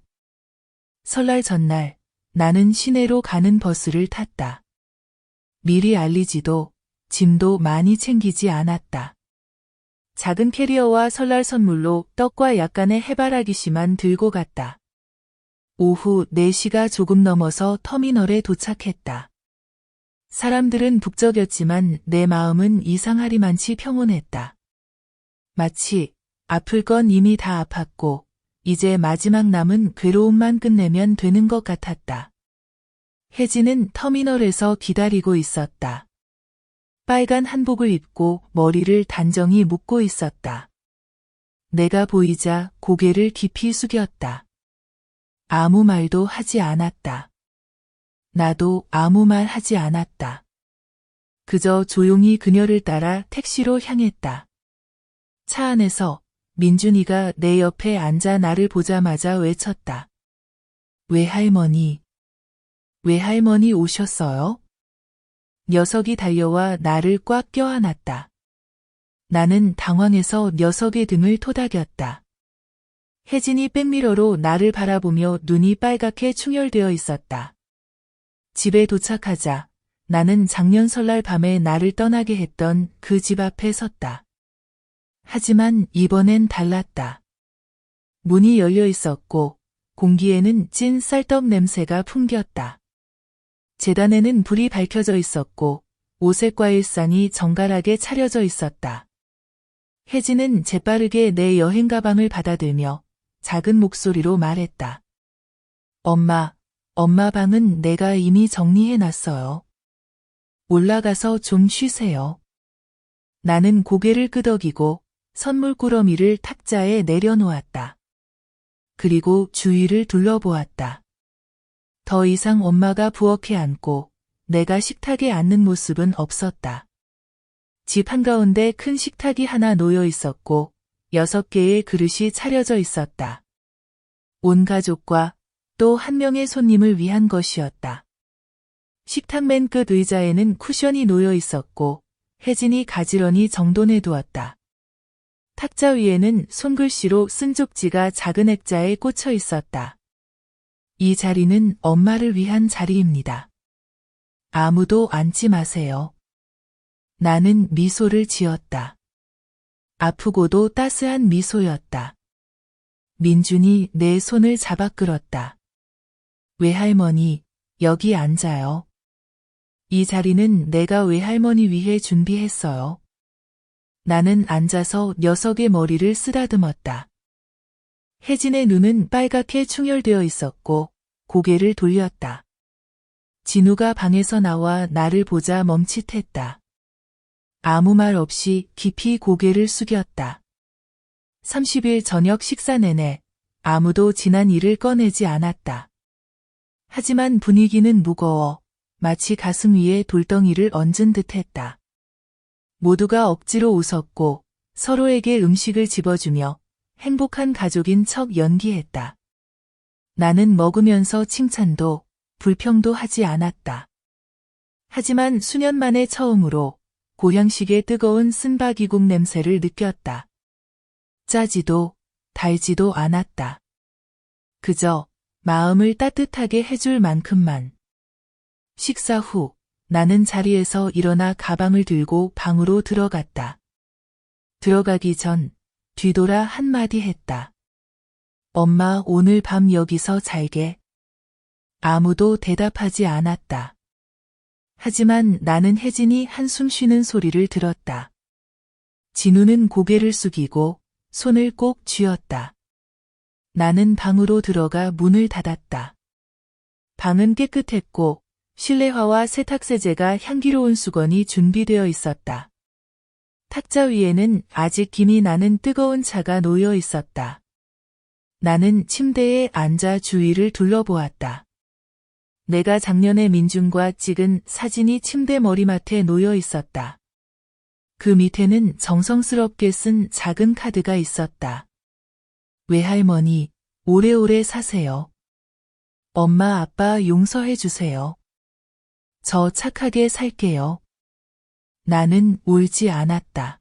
설날 전날 나는 시내로 가는 버스를 탔다. 미리 알리지도 짐도 많이 챙기지 않았다. 작은 캐리어와 설날 선물로 떡과 약간의 해바라기 씨만 들고 갔다. 오후 4시가 조금 넘어서 터미널에 도착했다. 사람들은 북적였지만 내 마음은 이상하리만치 평온했다. 마치 아플 건 이미 다 아팠고 이제 마지막 남은 괴로움만 끝내면 되는 것 같았다. 혜진은 터미널에서 기다리고 있었다. 빨간 한복을 입고 머리를 단정히 묶고 있었다. 내가 보이자 고개를 깊이 숙였다. 아무 말도 하지 않았다. 나도 아무 말 하지 않았다. 그저 조용히 그녀를 따라 택시로 향했다. 차 안에서 민준이가 내 옆에 앉아 나를 보자마자 외쳤다. 외할머니. 외할머니 오셨어요? 녀석이 달려와 나를 꽉 껴안았다. 나는 당황해서 녀석의 등을 토닥였다. 혜진이 백미러로 나를 바라보며 눈이 빨갛게 충혈되어 있었다. 집에 도착하자 나는 작년 설날 밤에 나를 떠나게 했던 그 집 앞에 섰다. 하지만 이번엔 달랐다. 문이 열려 있었고 공기에는 찐 쌀떡 냄새가 풍겼다. 제단에는 불이 밝혀져 있었고 오색 과일상이 정갈하게 차려져 있었다. 혜진은 재빠르게 내 여행 가방을 받아들며 작은 목소리로 말했다. 엄마 방은 내가 이미 정리해놨어요. 올라가서 좀 쉬세요. 나는 고개를 끄덕이고 선물 꾸러미를 탁자에 내려놓았다. 그리고 주위를 둘러보았다. 더 이상 엄마가 부엌에 앉고 내가 식탁에 앉는 모습은 없었다. 집 한가운데 큰 식탁이 하나 놓여 있었고 6개의 그릇이 차려져 있었다. 온 가족과 또 한 명의 손님을 위한 것이었다. 식탁 맨 끝 의자에는 쿠션이 놓여 있었고 혜진이 가지런히 정돈해 두었다. 탁자 위에는 손글씨로 쓴 쪽지가 작은 액자에 꽂혀 있었다. 이 자리는 엄마를 위한 자리입니다. 아무도 앉지 마세요. 나는 미소를 지었다. 아프고도 따스한 미소였다. 민준이 내 손을 잡아 끌었다. 외할머니, 여기 앉아요. 이 자리는 내가 외할머니 위해 준비했어요. 나는 앉아서 녀석의 머리를 쓰다듬었다. 혜진의 눈은 빨갛게 충혈되어 있었고 고개를 돌렸다. 진우가 방에서 나와 나를 보자 멈칫했다. 아무 말 없이 깊이 고개를 숙였다. 30일 저녁 식사 내내 아무도 지난 일을 꺼내지 않았다. 하지만 분위기는 무거워 마치 가슴 위에 돌덩이를 얹은 듯했다. 모두가 억지로 웃었고 서로에게 음식을 집어주며 행복한 가족인 척 연기했다. 나는 먹으면서 칭찬도 불평도 하지 않았다. 하지만 수년 만에 처음으로 고향식의 뜨거운 쓴바귀국 냄새를 느꼈다. 짜지도 달지도 않았다. 그저 마음을 따뜻하게 해줄 만큼만. 식사 후 나는 자리에서 일어나 가방을 들고 방으로 들어갔다. 들어가기 전 뒤돌아 한마디 했다. 엄마 오늘 밤 여기서 잘게. 아무도 대답하지 않았다. 하지만 나는 혜진이 한숨 쉬는 소리를 들었다. 진우는 고개를 숙이고 손을 꼭 쥐었다. 나는 방으로 들어가 문을 닫았다. 방은 깨끗했고 실내화와 세탁세제가 향기로운 수건이 준비되어 있었다. 탁자 위에는 아직 김이 나는 뜨거운 차가 놓여 있었다. 나는 침대에 앉아 주위를 둘러보았다. 내가 작년에 민준과 찍은 사진이 침대 머리맡에 놓여 있었다. 그 밑에는 정성스럽게 쓴 작은 카드가 있었다. 외할머니, 오래오래 사세요. 엄마 아빠 용서해 주세요. 저 착하게 살게요. 나는 울지 않았다.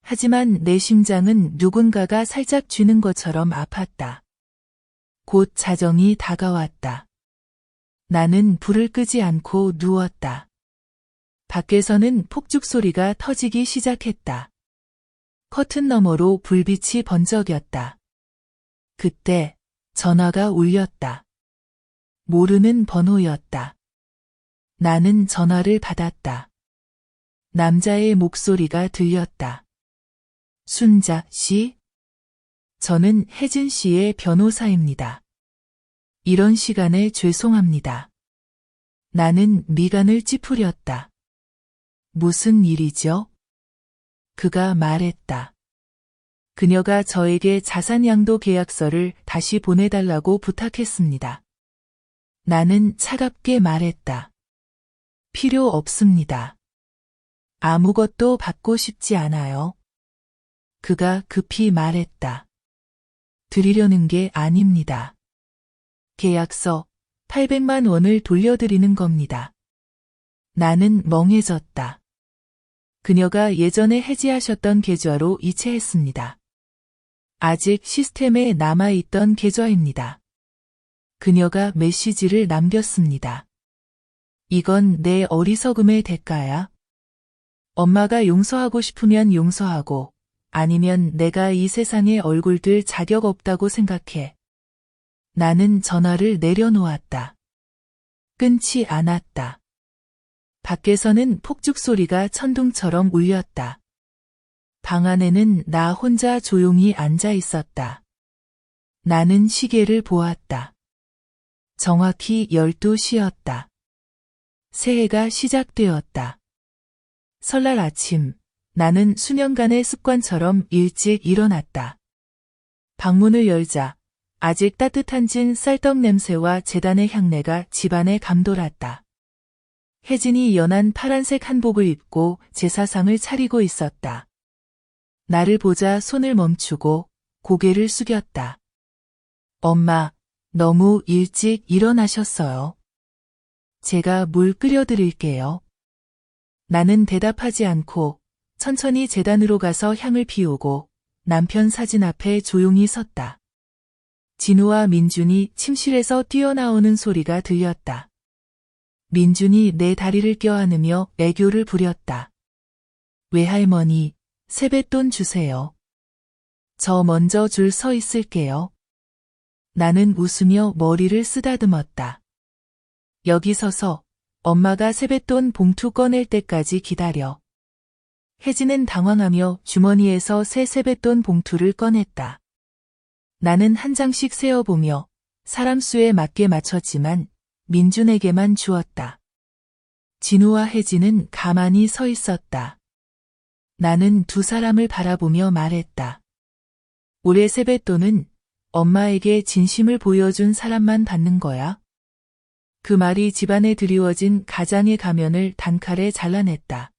하지만 내 심장은 누군가가 살짝 쥐는 것처럼 아팠다. 곧 자정이 다가왔다. 나는 불을 끄지 않고 누웠다. 밖에서는 폭죽 소리가 터지기 시작했다. 커튼 너머로 불빛이 번쩍였다. 그때 전화가 울렸다. 모르는 번호였다. 나는 전화를 받았다. 남자의 목소리가 들렸다. 순자 씨? 저는 혜진 씨의 변호사입니다. 이런 시간에 죄송합니다. 나는 미간을 찌푸렸다. 무슨 일이죠? 그가 말했다. 그녀가 저에게 자산양도 계약서를 다시 보내달라고 부탁했습니다. 나는 차갑게 말했다. 필요 없습니다. 아무것도 받고 싶지 않아요. 그가 급히 말했다. 드리려는 게 아닙니다. 계약서 800만 원을 돌려드리는 겁니다. 나는 멍해졌다. 그녀가 예전에 해지하셨던 계좌로 이체했습니다. 아직 시스템에 남아있던 계좌입니다. 그녀가 메시지를 남겼습니다. 이건 내 어리석음의 대가야. 엄마가 용서하고 싶으면 용서하고 아니면 내가 이 세상에 얼굴 들 자격 없다고 생각해. 나는 전화를 내려놓았다. 끊지 않았다. 밖에서는 폭죽 소리가 천둥처럼 울렸다. 방 안에는 나 혼자 조용히 앉아 있었다. 나는 시계를 보았다. 정확히 12시였다. 새해가 시작되었다. 설날 아침, 나는 수년간의 습관처럼 일찍 일어났다. 방문을 열자 아직 따뜻한 진 쌀떡 냄새와 제단의 향내가 집안에 감돌았다. 혜진이 연한 파란색 한복을 입고 제사상을 차리고 있었다. 나를 보자 손을 멈추고 고개를 숙였다. 엄마, 너무 일찍 일어나셨어요. 제가 물 끓여드릴게요. 나는 대답하지 않고 천천히 제단으로 가서 향을 피우고 남편 사진 앞에 조용히 섰다. 진우와 민준이 침실에서 뛰어나오는 소리가 들렸다. 민준이 내 다리를 껴안으며 애교를 부렸다. 외할머니, 세뱃돈 주세요. 저 먼저 줄 서 있을게요. 나는 웃으며 머리를 쓰다듬었다. 여기 서서 엄마가 세뱃돈 봉투 꺼낼 때까지 기다려. 혜진은 당황하며 주머니에서 새 세뱃돈 봉투를 꺼냈다. 나는 한 장씩 세어보며 사람 수에 맞게 맞췄지만 민준에게만 주었다. 진우와 혜진은 가만히 서 있었다. 나는 두 사람을 바라보며 말했다. 올해 세뱃돈은 엄마에게 진심을 보여준 사람만 받는 거야. 그 말이 집안에 드리워진 가장의 가면을 단칼에 잘라냈다.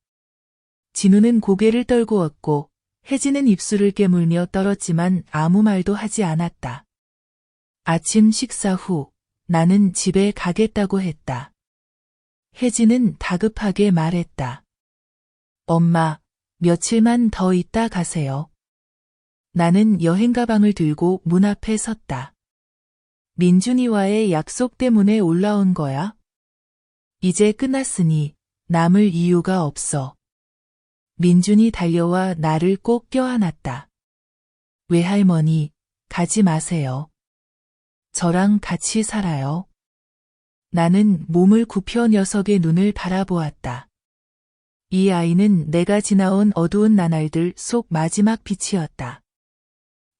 진우는 고개를 떨구었고 혜진은 입술을 깨물며 떨었지만 아무 말도 하지 않았다. 아침 식사 후 나는 집에 가겠다고 했다. 혜진은 다급하게 말했다. 엄마, 며칠만 더 있다 가세요. 나는 여행 가방을 들고 문 앞에 섰다. 민준이와의 약속 때문에 올라온 거야? 이제 끝났으니 남을 이유가 없어. 민준이 달려와 나를 꼭 껴안았다. 외할머니, 가지 마세요. 저랑 같이 살아요. 나는 몸을 굽혀 녀석의 눈을 바라보았다. 이 아이는 내가 지나온 어두운 나날들 속 마지막 빛이었다.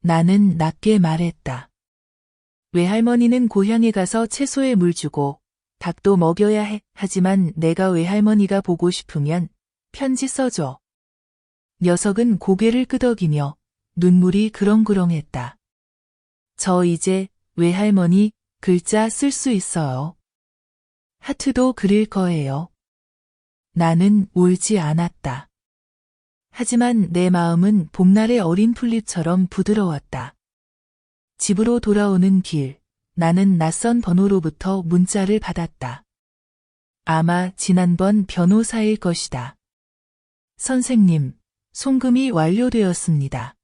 나는 낮게 말했다. 외할머니는 고향에 가서 채소에 물 주고 닭도 먹여야 해. 하지만 내가 외할머니가 보고 싶으면 편지 써줘. 녀석은 고개를 끄덕이며 눈물이 그렁그렁했다. 저 이제 외할머니 글자 쓸 수 있어요. 하트도 그릴 거예요. 나는 울지 않았다. 하지만 내 마음은 봄날의 어린 풀잎처럼 부드러웠다. 집으로 돌아오는 길, 나는 낯선 번호로부터 문자를 받았다. 아마 지난번 변호사일 것이다. 선생님, 송금이 완료되었습니다.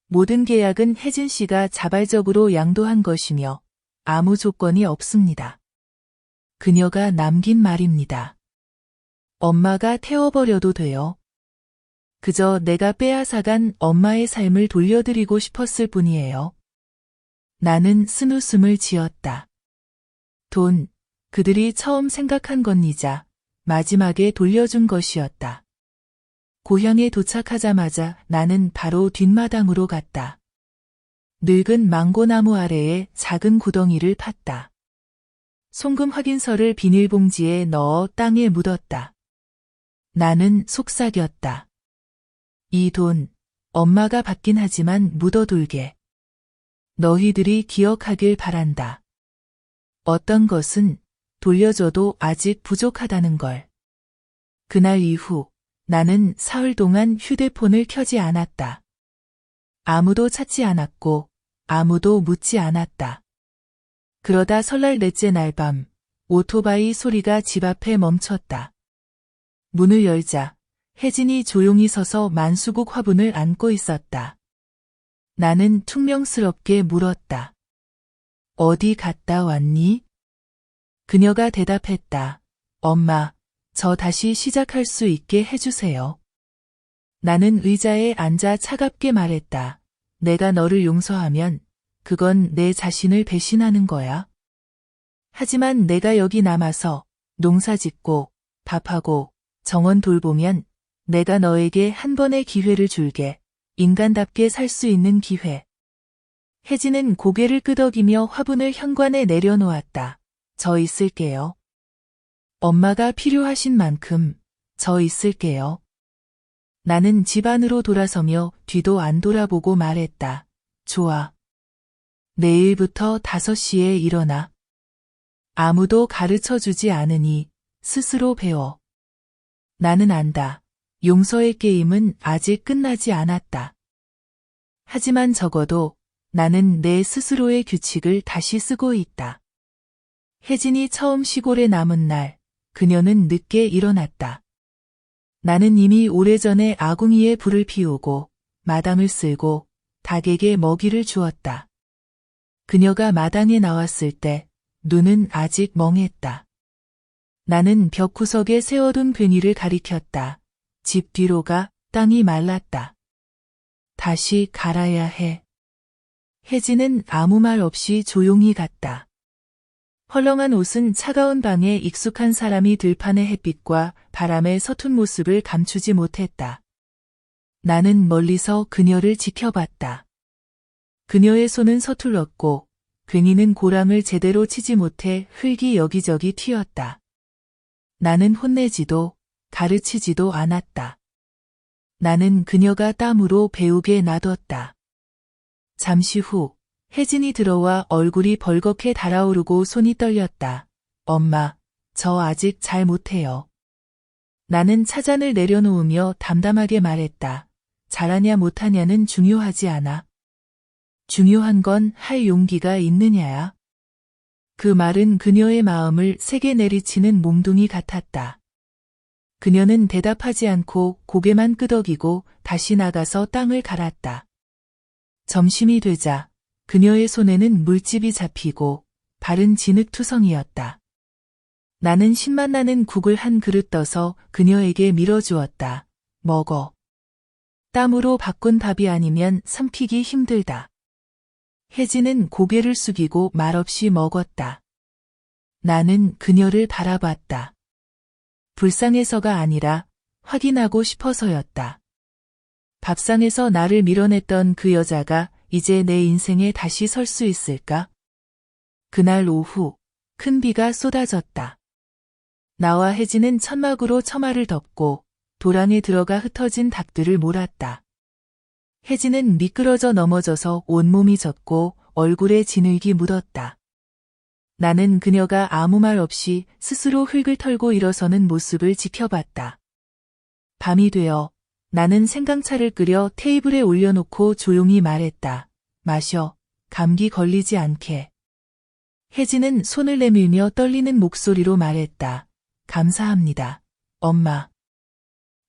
모든 계약은 혜진 씨가 자발적으로 양도한 것이며 아무 조건이 없습니다. 그녀가 남긴 말입니다. 엄마가 태워버려도 돼요. 그저 내가 빼앗아간 엄마의 삶을 돌려드리고 싶었을 뿐이에요. 나는 쓴웃음을 지었다. 돈, 그들이 처음 생각한 건이자 마지막에 돌려준 것이었다. 고향에 도착하자마자 나는 바로 뒷마당으로 갔다. 늙은 망고나무 아래에 작은 구덩이를 팠다. 송금 확인서를 비닐봉지에 넣어 땅에 묻었다. 나는 속삭였다. 이 돈, 엄마가 받긴 하지만 묻어둘게. 너희들이 기억하길 바란다. 어떤 것은 돌려줘도 아직 부족하다는 걸. 그날 이후 나는 사흘 동안 휴대폰을 켜지 않았다. 아무도 찾지 않았고 아무도 묻지 않았다. 그러다 설날 넷째 날 밤 오토바이 소리가 집 앞에 멈췄다. 문을 열자 혜진이 조용히 서서 만수국 화분을 안고 있었다. 나는 퉁명스럽게 물었다. 어디 갔다 왔니? 그녀가 대답했다. 엄마, 저 다시 시작할 수 있게 해주세요. 나는 의자에 앉아 차갑게 말했다. 내가 너를 용서하면 그건 내 자신을 배신하는 거야. 하지만 내가 여기 남아서 농사 짓고 밥하고 정원 돌보면 내가 너에게 한 번의 기회를 줄게. 인간답게 살 수 있는 기회. 혜진은 고개를 끄덕이며 화분을 현관에 내려놓았다. 저 있을게요. 엄마가 필요하신 만큼 저 있을게요. 나는 집 안으로 돌아서며 뒤도 안 돌아보고 말했다. 좋아. 내일부터 5시에 일어나. 아무도 가르쳐 주지 않으니 스스로 배워. 나는 안다. 용서의 게임은 아직 끝나지 않았다. 하지만 적어도 나는 내 스스로의 규칙을 다시 쓰고 있다. 혜진이 처음 시골에 남은 날, 그녀는 늦게 일어났다. 나는 이미 오래전에 아궁이에 불을 피우고 마당을 쓸고 닭에게 먹이를 주었다. 그녀가 마당에 나왔을 때 눈은 아직 멍했다. 나는 벽구석에 세워둔 괭이를 가리켰다. 집 뒤로가 땅이 말랐다. 다시 갈아야 해. 혜진은 아무 말 없이 조용히 갔다. 헐렁한 옷은 차가운 방에 익숙한 사람이 들판의 햇빛과 바람의 서툰 모습을 감추지 못했다. 나는 멀리서 그녀를 지켜봤다. 그녀의 손은 서툴렀고 괭이는 고랑을 제대로 치지 못해 흙이 여기저기 튀었다. 나는 혼내지도 가르치지도 않았다. 나는 그녀가 땀으로 배우게 놔뒀다. 잠시 후 혜진이 들어와 얼굴이 벌겋게 달아오르고 손이 떨렸다. 엄마, 저 아직 잘 못해요. 나는 차잔을 내려놓으며 담담하게 말했다. 잘하냐 못하냐는 중요하지 않아. 중요한 건 할 용기가 있느냐야. 그 말은 그녀의 마음을 세게 내리치는 몽둥이 같았다. 그녀는 대답하지 않고 고개만 끄덕이고 다시 나가서 땅을 갈았다. 점심이 되자 그녀의 손에는 물집이 잡히고 발은 진흙투성이었다. 나는 신맛 나는 국을 한 그릇 떠서 그녀에게 밀어주었다. 먹어. 땀으로 바꾼 밥이 아니면 삼키기 힘들다. 혜진은 고개를 숙이고 말없이 먹었다. 나는 그녀를 바라봤다. 불쌍해서가 아니라 확인하고 싶어서였다. 밥상에서 나를 밀어냈던 그 여자가 이제 내 인생에 다시 설 수 있을까? 그날 오후 큰 비가 쏟아졌다. 나와 혜진은 천막으로 처마를 덮고 도랑에 들어가 흩어진 닭들을 몰았다. 혜진은 미끄러져 넘어져서 온몸이 젖고 얼굴에 진흙이 묻었다. 나는 그녀가 아무 말 없이 스스로 흙을 털고 일어서는 모습을 지켜봤다. 밤이 되어 나는 생강차를 끓여 테이블에 올려놓고 조용히 말했다. 마셔. 감기 걸리지 않게. 혜진은 손을 내밀며 떨리는 목소리로 말했다. 감사합니다. 엄마.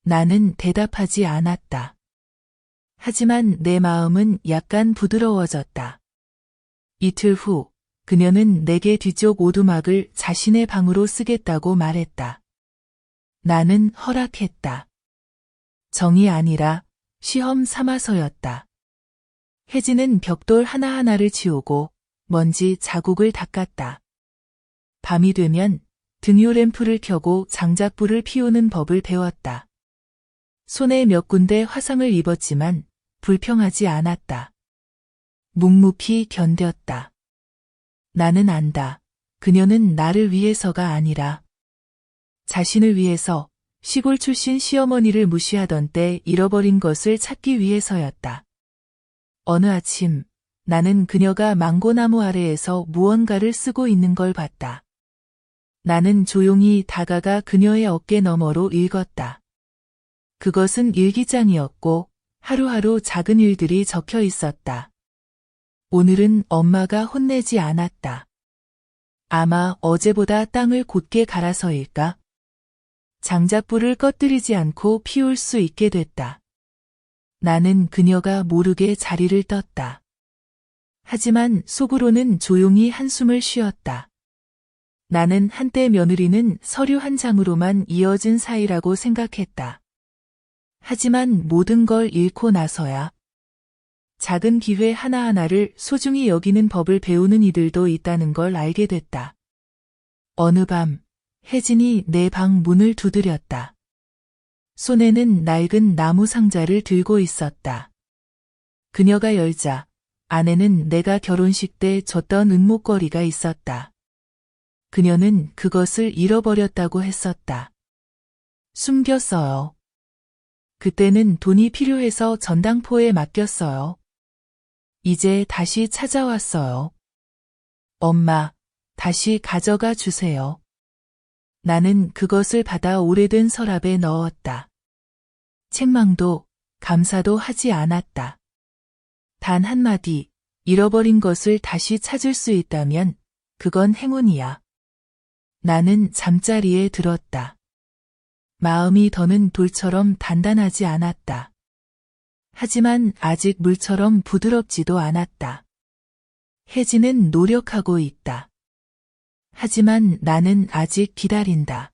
나는 대답하지 않았다. 하지만 내 마음은 약간 부드러워졌다. 이틀 후 그녀는 내게 뒤쪽 오두막을 자신의 방으로 쓰겠다고 말했다. 나는 허락했다. 정이 아니라 시험 삼아서였다. 혜진은 벽돌 하나하나를 치우고 먼지 자국을 닦았다. 밤이 되면 등유 램프를 켜고 장작불을 피우는 법을 배웠다. 손에 몇 군데 화상을 입었지만 불평하지 않았다. 묵묵히 견뎠다. 나는 안다. 그녀는 나를 위해서가 아니라 자신을 위해서 시골 출신 시어머니를 무시하던 때 잃어버린 것을 찾기 위해서였다. 어느 아침 나는 그녀가 망고나무 아래에서 무언가를 쓰고 있는 걸 봤다. 나는 조용히 다가가 그녀의 어깨 너머로 읽었다. 그것은 일기장이었고 하루하루 작은 일들이 적혀 있었다. 오늘은 엄마가 혼내지 않았다. 아마 어제보다 땅을 곧게 갈아서일까? 장작불을 꺼뜨리지 않고 피울 수 있게 됐다. 나는 그녀가 모르게 자리를 떴다. 하지만 속으로는 조용히 한숨을 쉬었다. 나는 한때 며느리는 서류 한 장으로만 이어진 사이라고 생각했다. 하지만 모든 걸 잃고 나서야 작은 기회 하나하나를 소중히 여기는 법을 배우는 이들도 있다는 걸 알게 됐다. 어느 밤 혜진이 내 방 문을 두드렸다. 손에는 낡은 나무 상자를 들고 있었다. 그녀가 열자 안에는 내가 결혼식 때 줬던 은목걸이가 있었다. 그녀는 그것을 잃어버렸다고 했었다. 숨겼어요. 그때는 돈이 필요해서 전당포에 맡겼어요. 이제 다시 찾아왔어요. 엄마, 다시 가져가 주세요. 나는 그것을 받아 오래된 서랍에 넣었다. 책망도, 감사도 하지 않았다. 단 한마디, 잃어버린 것을 다시 찾을 수 있다면 그건 행운이야. 나는 잠자리에 들었다. 마음이 더는 돌처럼 단단하지 않았다. 하지만 아직 물처럼 부드럽지도 않았다. 혜진은 노력하고 있다. 하지만 나는 아직 기다린다.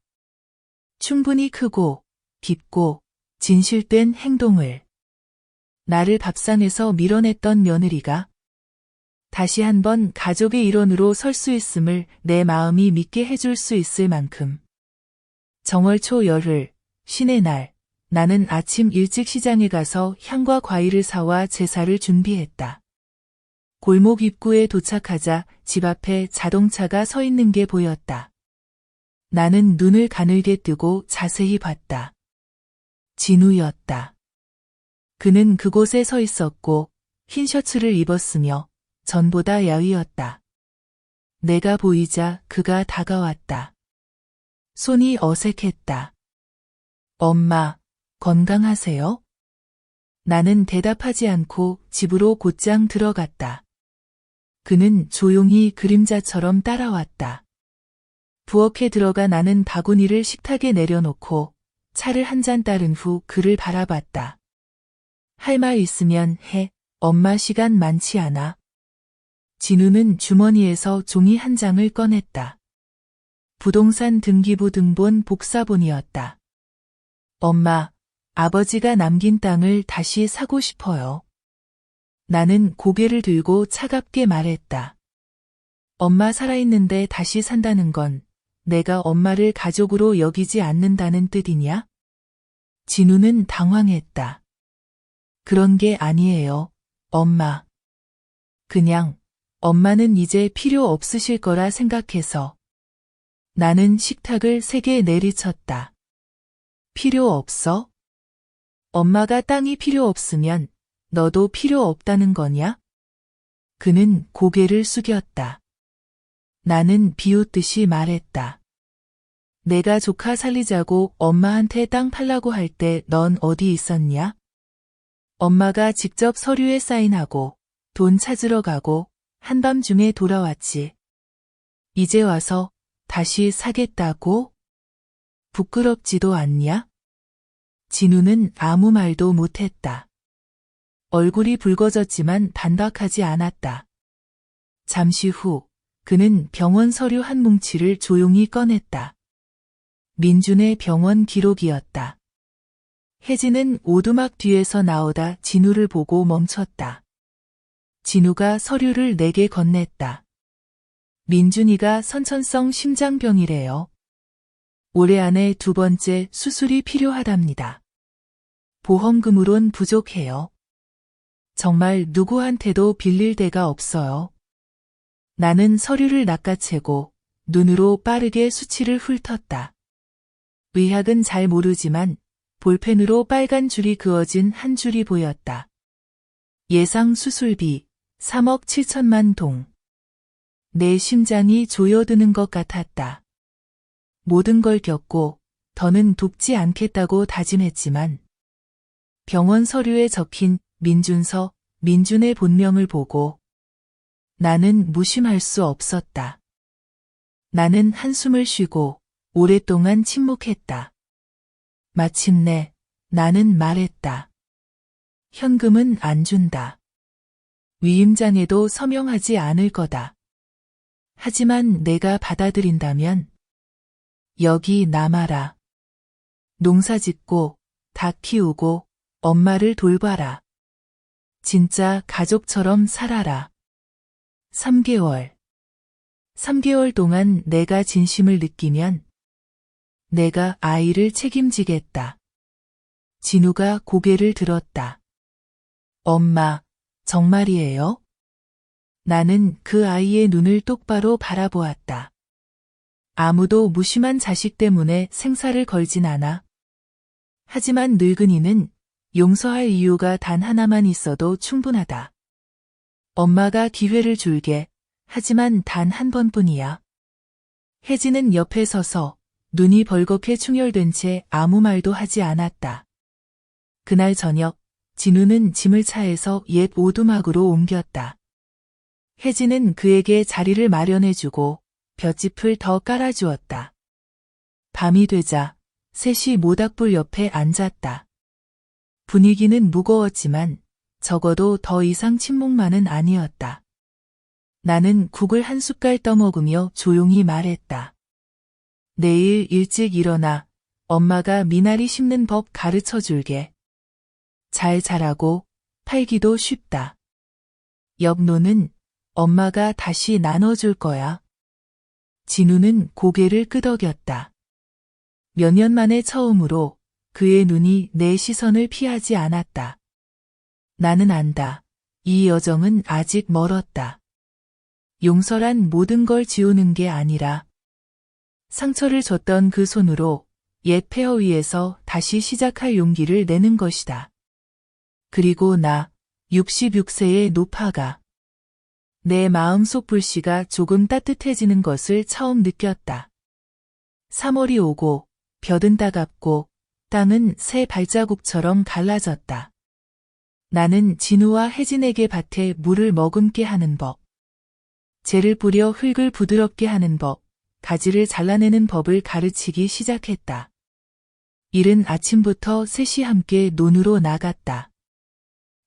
충분히 크고, 깊고, 진실된 행동을. 나를 밥상에서 밀어냈던 며느리가 다시 한번 가족의 일원으로 설 수 있음을 내 마음이 믿게 해줄 수 있을 만큼. 정월 초 열흘, 신의 날, 나는 아침 일찍 시장에 가서 향과 과일을 사와 제사를 준비했다. 골목 입구에 도착하자 집 앞에 자동차가 서 있는 게 보였다. 나는 눈을 가늘게 뜨고 자세히 봤다. 진우였다. 그는 그곳에 서 있었고 흰 셔츠를 입었으며 전보다 야위었다. 내가 보이자 그가 다가왔다. 손이 어색했다. 엄마, 건강하세요? 나는 대답하지 않고 집으로 곧장 들어갔다. 그는 조용히 그림자처럼 따라왔다. 부엌에 들어가 나는 바구니를 식탁에 내려놓고 차를 한 잔 따른 후 그를 바라봤다. 할 말 있으면 해, 엄마 시간 많지 않아. 진우는 주머니에서 종이 한 장을 꺼냈다. 부동산 등기부 등본 복사본이었다. 엄마, 아버지가 남긴 땅을 다시 사고 싶어요. 나는 고개를 들고 차갑게 말했다. 엄마 살아있는데 다시 산다는 건 내가 엄마를 가족으로 여기지 않는다는 뜻이냐? 진우는 당황했다. 그런 게 아니에요, 엄마. 그냥 엄마는 이제 필요 없으실 거라 생각해서. 나는 식탁을 세게 내리쳤다. 필요 없어? 엄마가 땅이 필요 없으면 너도 필요 없다는 거냐? 그는 고개를 숙였다. 나는 비웃듯이 말했다. 내가 조카 살리자고 엄마한테 땅 팔라고 할 때 넌 어디 있었냐? 엄마가 직접 서류에 사인하고 돈 찾으러 가고 한밤중에 돌아왔지. 이제 와서 다시 사겠다고? 부끄럽지도 않냐? 진우는 아무 말도 못했다. 얼굴이 붉어졌지만 반박하지 않았다. 잠시 후 그는 병원 서류 한 뭉치를 조용히 꺼냈다. 민준의 병원 기록이었다. 혜진은 오두막 뒤에서 나오다 진우를 보고 멈췄다. 진우가 서류를 내게 건넸다. 민준이가 선천성 심장병이래요. 올해 안에 2번째 수술이 필요하답니다. 보험금으론 부족해요. 정말 누구한테도 빌릴 데가 없어요. 나는 서류를 낚아채고 눈으로 빠르게 수치를 훑었다. 의학은 잘 모르지만 볼펜으로 빨간 줄이 그어진 한 줄이 보였다. 예상 수술비 3억 7천만 동. 내 심장이 조여드는 것 같았다. 모든 걸 겪고 더는 돕지 않겠다고 다짐했지만 병원 서류에 적힌 민준서, 민준의 본명을 보고 나는 무심할 수 없었다. 나는 한숨을 쉬고 오랫동안 침묵했다. 마침내 나는 말했다. 현금은 안 준다. 위임장에도 서명하지 않을 거다. 하지만 내가 받아들인다면 여기 남아라. 농사 짓고 닭 키우고 엄마를 돌봐라. 진짜 가족처럼 살아라. 3개월. 3개월 동안 내가 진심을 느끼면 내가 아이를 책임지겠다. 진우가 고개를 들었다. 엄마, 정말이에요? 나는 그 아이의 눈을 똑바로 바라보았다. 아무도 무심한 자식 때문에 생사를 걸진 않아. 하지만 늙은이는 용서할 이유가 단 하나만 있어도 충분하다. 엄마가 기회를 줄게. 하지만 단 한 번뿐이야. 혜진은 옆에 서서 눈이 벌겋게 충혈된 채 아무 말도 하지 않았다. 그날 저녁, 진우는 짐을 차에서 옛 오두막으로 옮겼다. 혜진은 그에게 자리를 마련해주고 볏짚을 더 깔아주었다. 밤이 되자 셋이 모닥불 옆에 앉았다. 분위기는 무거웠지만 적어도 더 이상 침묵만은 아니었다. 나는 국을 한 숟갈 떠먹으며 조용히 말했다. 내일 일찍 일어나 엄마가 미나리 심는 법 가르쳐 줄게. 잘 자라고 팔기도 쉽다. 엽노는 엄마가 다시 나눠줄 거야. 진우는 고개를 끄덕였다. 몇 년 만에 처음으로 그의 눈이 내 시선을 피하지 않았다. 나는 안다. 이 여정은 아직 멀었다. 용서란 모든 걸 지우는 게 아니라 상처를 줬던 그 손으로 옛 폐허 위에서 다시 시작할 용기를 내는 것이다. 그리고 나 66세의 노파가 내 마음속 불씨가 조금 따뜻해지는 것을 처음 느꼈다. 3월이 오고 볕은 따갑고 땅은 새 발자국처럼 갈라졌다. 나는 진우와 혜진에게 밭에 물을 머금게 하는 법, 재를 뿌려 흙을 부드럽게 하는 법, 가지를 잘라내는 법을 가르치기 시작했다. 이른 아침부터 셋이 함께 논으로 나갔다.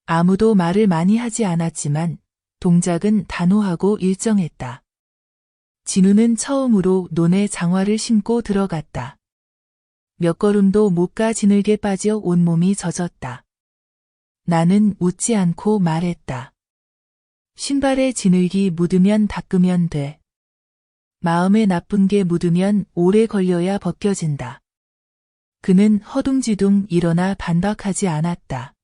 아무도 말을 많이 하지 않았지만 동작은 단호하고 일정했다. 진우는 처음으로 논에 장화를 신고 들어갔다. 몇 걸음도 못 가 지늘게 빠져 온몸이 젖었다. 나는 웃지 않고 말했다. 신발에 진흙이 묻으면 닦으면 돼. 마음에 나쁜 게 묻으면 오래 걸려야 벗겨진다. 그는 허둥지둥 일어나 반박하지 않았다.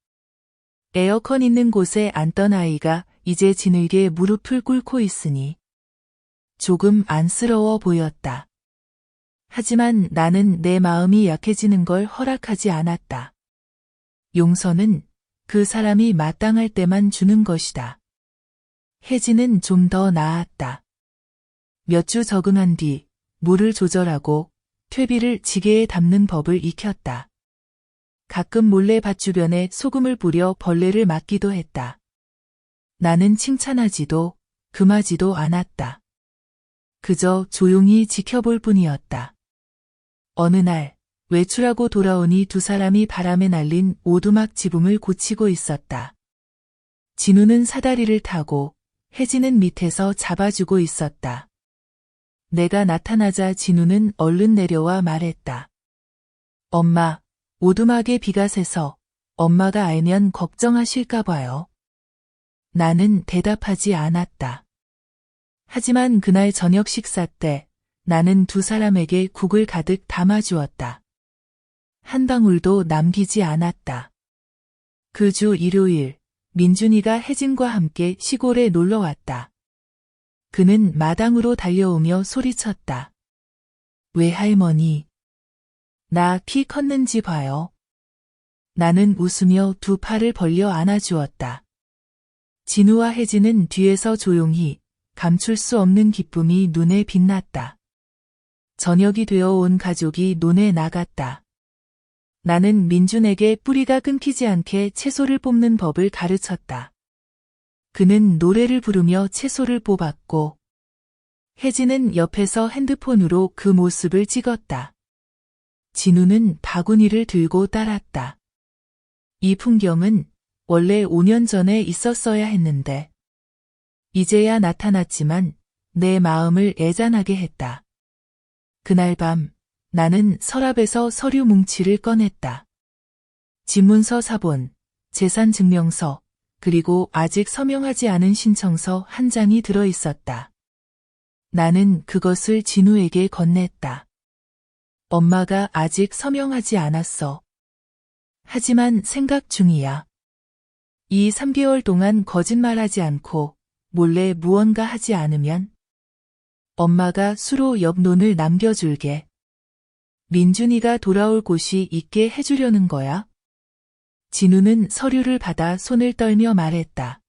에어컨 있는 곳에 앉던 아이가 이제 진흙에 무릎을 꿇고 있으니 조금 안쓰러워 보였다. 하지만 나는 내 마음이 약해지는 걸 허락하지 않았다. 용서는 그 사람이 마땅할 때만 주는 것이다. 혜진은 좀 더 나았다. 몇 주 적응한 뒤 물을 조절하고 퇴비를 지게에 담는 법을 익혔다. 가끔 몰래 밭 주변에 소금을 뿌려 벌레를 막기도 했다. 나는 칭찬하지도 금하지도 않았다. 그저 조용히 지켜볼 뿐이었다. 어느 날 외출하고 돌아오니 두 사람이 바람에 날린 오두막 지붕을 고치고 있었다. 진우는 사다리를 타고 혜진은 밑에서 잡아주고 있었다. 내가 나타나자 진우는 얼른 내려와 말했다. 엄마, 오두막에 비가 새서 엄마가 알면 걱정하실까 봐요. 나는 대답하지 않았다. 하지만 그날 저녁 식사 때 나는 두 사람에게 국을 가득 담아주었다. 한 방울도 남기지 않았다. 그 주 일요일, 민준이가 혜진과 함께 시골에 놀러 왔다. 그는 마당으로 달려오며 소리쳤다. 외할머니, 나 키 컸는지 봐요. 나는 웃으며 두 팔을 벌려 안아주었다. 진우와 혜진은 뒤에서 조용히 감출 수 없는 기쁨이 눈에 빛났다. 저녁이 되어 온 가족이 논에 나갔다. 나는 민준에게 뿌리가 끊기지 않게 채소를 뽑는 법을 가르쳤다. 그는 노래를 부르며 채소를 뽑았고 혜진은 옆에서 핸드폰으로 그 모습을 찍었다. 진우는 바구니를 들고 따랐다. 이 풍경은 원래 5년 전에 있었어야 했는데 이제야 나타났지만 내 마음을 애잔하게 했다. 그날 밤 나는 서랍에서 서류 뭉치를 꺼냈다. 집문서 사본, 재산증명서, 그리고 아직 서명하지 않은 신청서 한 장이 들어 있었다. 나는 그것을 진우에게 건넸다. 엄마가 아직 서명하지 않았어. 하지만 생각 중이야. 이 3개월 동안 거짓말하지 않고 몰래 무언가 하지 않으면 엄마가 수로 옆 논을 남겨줄게. 민준이가 돌아올 곳이 있게 해주려는 거야? 진우는 서류를 받아 손을 떨며 말했다.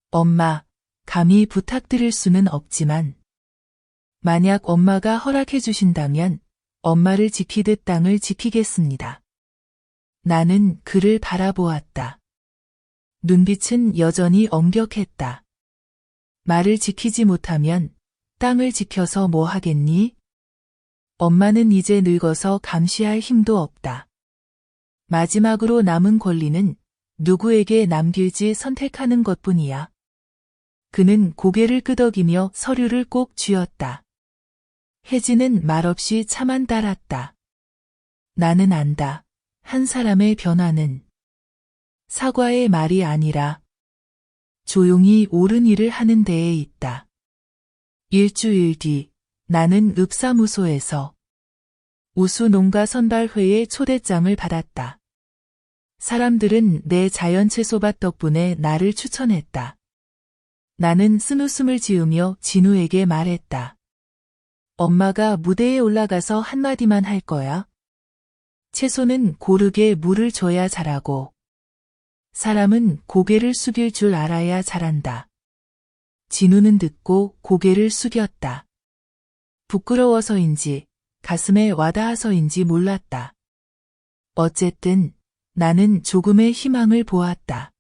엄마, 감히 부탁드릴 수는 없지만 만약 엄마가 허락해 주신다면 엄마를 지키듯 땅을 지키겠습니다. 나는 그를 바라보았다. 눈빛은 여전히 엄격했다. 말을 지키지 못하면 땅을 지켜서 뭐 하겠니? 엄마는 이제 늙어서 감시할 힘도 없다. 마지막으로 남은 권리는 누구에게 남길지 선택하는 것뿐이야. 그는 고개를 끄덕이며 서류를 꼭 쥐었다. 혜진은 말없이 차만 따랐다. 나는 안다. 한 사람의 변화는 사과의 말이 아니라 조용히 옳은 일을 하는 데에 있다. 일주일 뒤 나는 읍사무소에서 우수농가 선발회의 초대장을 받았다. 사람들은 내 자연채소밭 덕분에 나를 추천했다. 나는 쓴웃음을 지으며 진우에게 말했다. 엄마가 무대에 올라가서 한마디만 할 거야. 채소는 고르게 물을 줘야 자라고 사람은 고개를 숙일 줄 알아야 자란다. 진우는 듣고 고개를 숙였다. 부끄러워서인지 가슴에 와닿아서인지 몰랐다. 어쨌든 나는 조금의 희망을 보았다.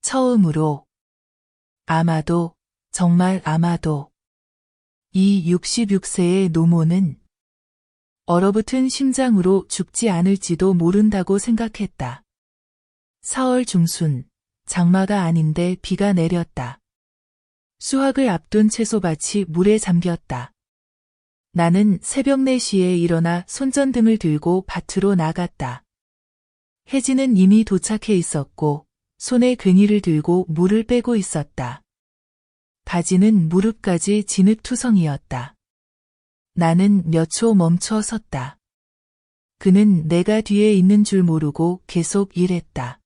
처음으로 아마도 정말 아마도 이 66세의 노모는 얼어붙은 심장으로 죽지 않을지도 모른다고 생각했다. 4월 중순, 장마가 아닌데 비가 내렸다. 수확을 앞둔 채소밭이 물에 잠겼다. 나는 새벽 4시에 일어나 손전등을 들고 밭으로 나갔다. 혜진은 이미 도착해 있었고 손에 괭이를 들고 물을 빼고 있었다. 바지는 무릎까지 진흙투성이었다. 나는 몇 초 멈춰 섰다. 그는 내가 뒤에 있는 줄 모르고 계속 일했다.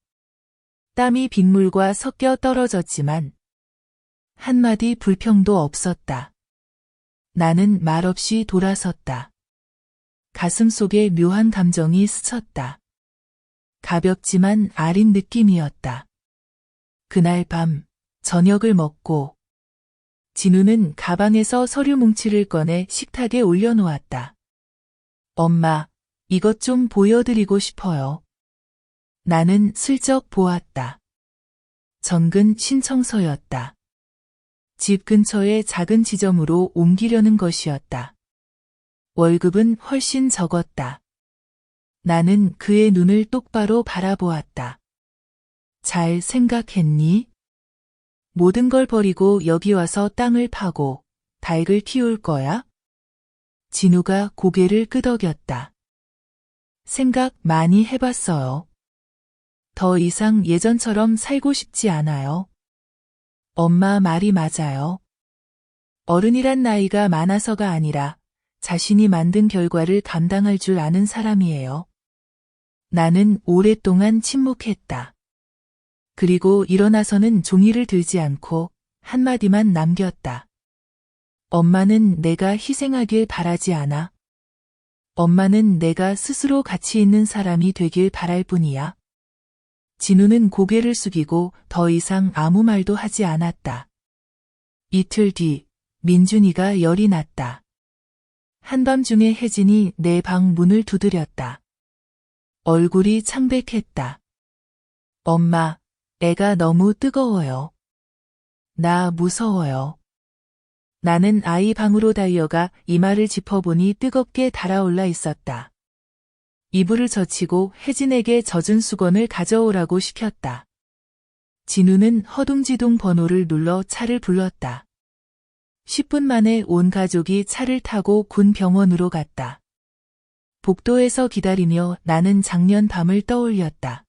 땀이 빗물과 섞여 떨어졌지만 한마디 불평도 없었다. 나는 말없이 돌아섰다. 가슴속에 묘한 감정이 스쳤다. 가볍지만 아린 느낌이었다. 그날 밤 저녁을 먹고 진우는 가방에서 서류 뭉치를 꺼내 식탁에 올려놓았다. 엄마, 이것 좀 보여드리고 싶어요. 나는 슬쩍 보았다. 정근 신청서였다. 집 근처의 작은 지점으로 옮기려는 것이었다. 월급은 훨씬 적었다. 나는 그의 눈을 똑바로 바라보았다. 잘 생각했니? 모든 걸 버리고 여기 와서 땅을 파고 닭을 키울 거야? 진우가 고개를 끄덕였다. 생각 많이 해봤어요. 더 이상 예전처럼 살고 싶지 않아요. 엄마 말이 맞아요. 어른이란 나이가 많아서가 아니라 자신이 만든 결과를 감당할 줄 아는 사람이에요. 나는 오랫동안 침묵했다. 그리고 일어나서는 종이를 들지 않고 한마디만 남겼다. 엄마는 내가 희생하길 바라지 않아. 엄마는 내가 스스로 가치 있는 사람이 되길 바랄 뿐이야. 진우는 고개를 숙이고 더 이상 아무 말도 하지 않았다. 이틀 뒤 민준이가 열이 났다. 한밤중에 혜진이 내 방 문을 두드렸다. 얼굴이 창백했다. 엄마, 애가 너무 뜨거워요. 나 무서워요. 나는 아이 방으로 달려가 이마를 짚어보니 뜨겁게 달아올라 있었다. 이불을 젖히고 혜진에게 젖은 수건을 가져오라고 시켰다. 진우는 허둥지둥 번호를 눌러 차를 불렀다. 10분 만에 온 가족이 차를 타고 군 병원으로 갔다. 복도에서 기다리며 나는 작년 밤을 떠올렸다.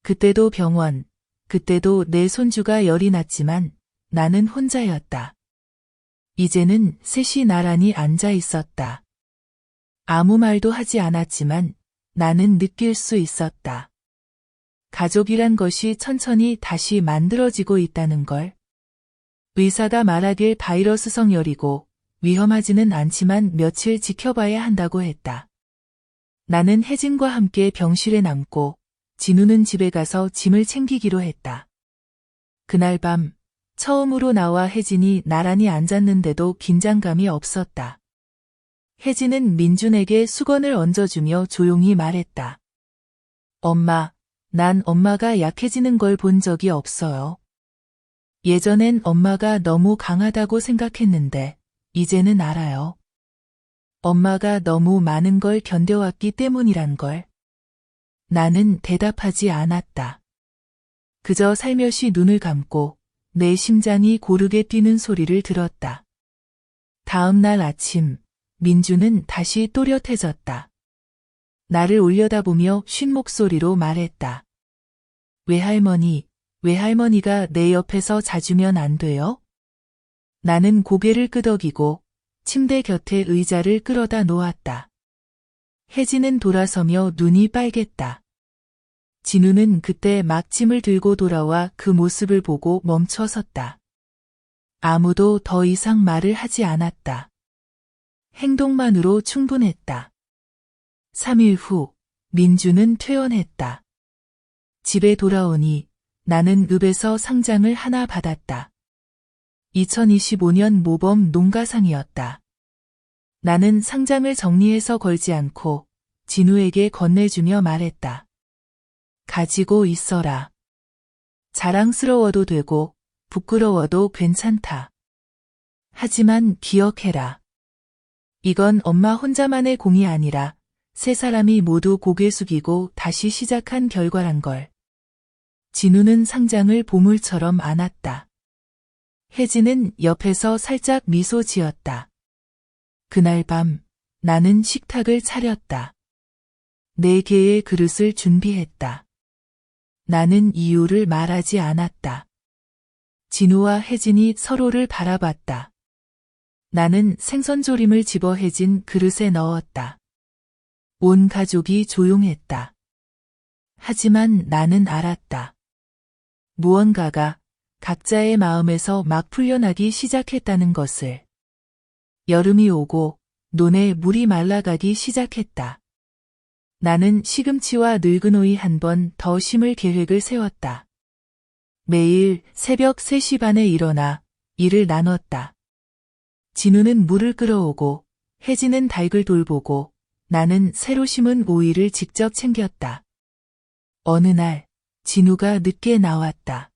그때도 병원, 그때도 내 손주가 열이 났지만 나는 혼자였다. 이제는 셋이 나란히 앉아 있었다. 아무 말도 하지 않았지만 나는 느낄 수 있었다. 가족이란 것이 천천히 다시 만들어지고 있다는 걸. 의사가 말하길 바이러스성 열이고 위험하지는 않지만 며칠 지켜봐야 한다고 했다. 나는 혜진과 함께 병실에 남고 진우는 집에 가서 짐을 챙기기로 했다. 그날 밤 처음으로 나와 혜진이 나란히 앉았는데도 긴장감이 없었다. 혜진은 민준에게 수건을 얹어주며 조용히 말했다. 엄마, 난 엄마가 약해지는 걸 본 적이 없어요. 예전엔 엄마가 너무 강하다고 생각했는데 이제는 알아요. 엄마가 너무 많은 걸 견뎌왔기 때문이란 걸. 나는 대답하지 않았다. 그저 살며시 눈을 감고 내 심장이 고르게 뛰는 소리를 들었다. 다음 날 아침, 민주는 다시 또렷해졌다. 나를 올려다보며 쉰 목소리로 말했다. 외할머니가 내 옆에서 자주면 안 돼요? 나는 고개를 끄덕이고 침대 곁에 의자를 끌어다 놓았다. 혜진은 돌아서며 눈이 빨갰다. 진우는 그때 막 짐을 들고 돌아와 그 모습을 보고 멈춰섰다. 아무도 더 이상 말을 하지 않았다. 행동만으로 충분했다. 3일 후, 민주는 퇴원했다. 집에 돌아오니 나는 읍에서 상장을 하나 받았다. 2025년 모범 농가상이었다. 나는 상장을 정리해서 걸지 않고 진우에게 건네주며 말했다. 가지고 있어라. 자랑스러워도 되고 부끄러워도 괜찮다. 하지만 기억해라. 이건 엄마 혼자만의 공이 아니라 세 사람이 모두 고개 숙이고 다시 시작한 결과란 걸. 진우는 상장을 보물처럼 안았다. 혜진은 옆에서 살짝 미소 지었다. 그날 밤 나는 식탁을 차렸다. 4개의 그릇을 준비했다. 나는 이유를 말하지 않았다. 진우와 혜진이 서로를 바라봤다. 나는 생선조림을 집어 혜진 그릇에 넣었다. 온 가족이 조용했다. 하지만 나는 알았다. 무언가가 각자의 마음에서 막 풀려나기 시작했다는 것을. 여름이 오고 논에 물이 말라가기 시작했다. 나는 시금치와 늙은 오이 한 번 더 심을 계획을 세웠다. 매일 새벽 3시 반에 일어나 일을 나눴다. 진우는 물을 끌어오고 혜진은 닭을 돌보고 나는 새로 심은 오이를 직접 챙겼다. 어느 날 진우가 늦게 나왔다.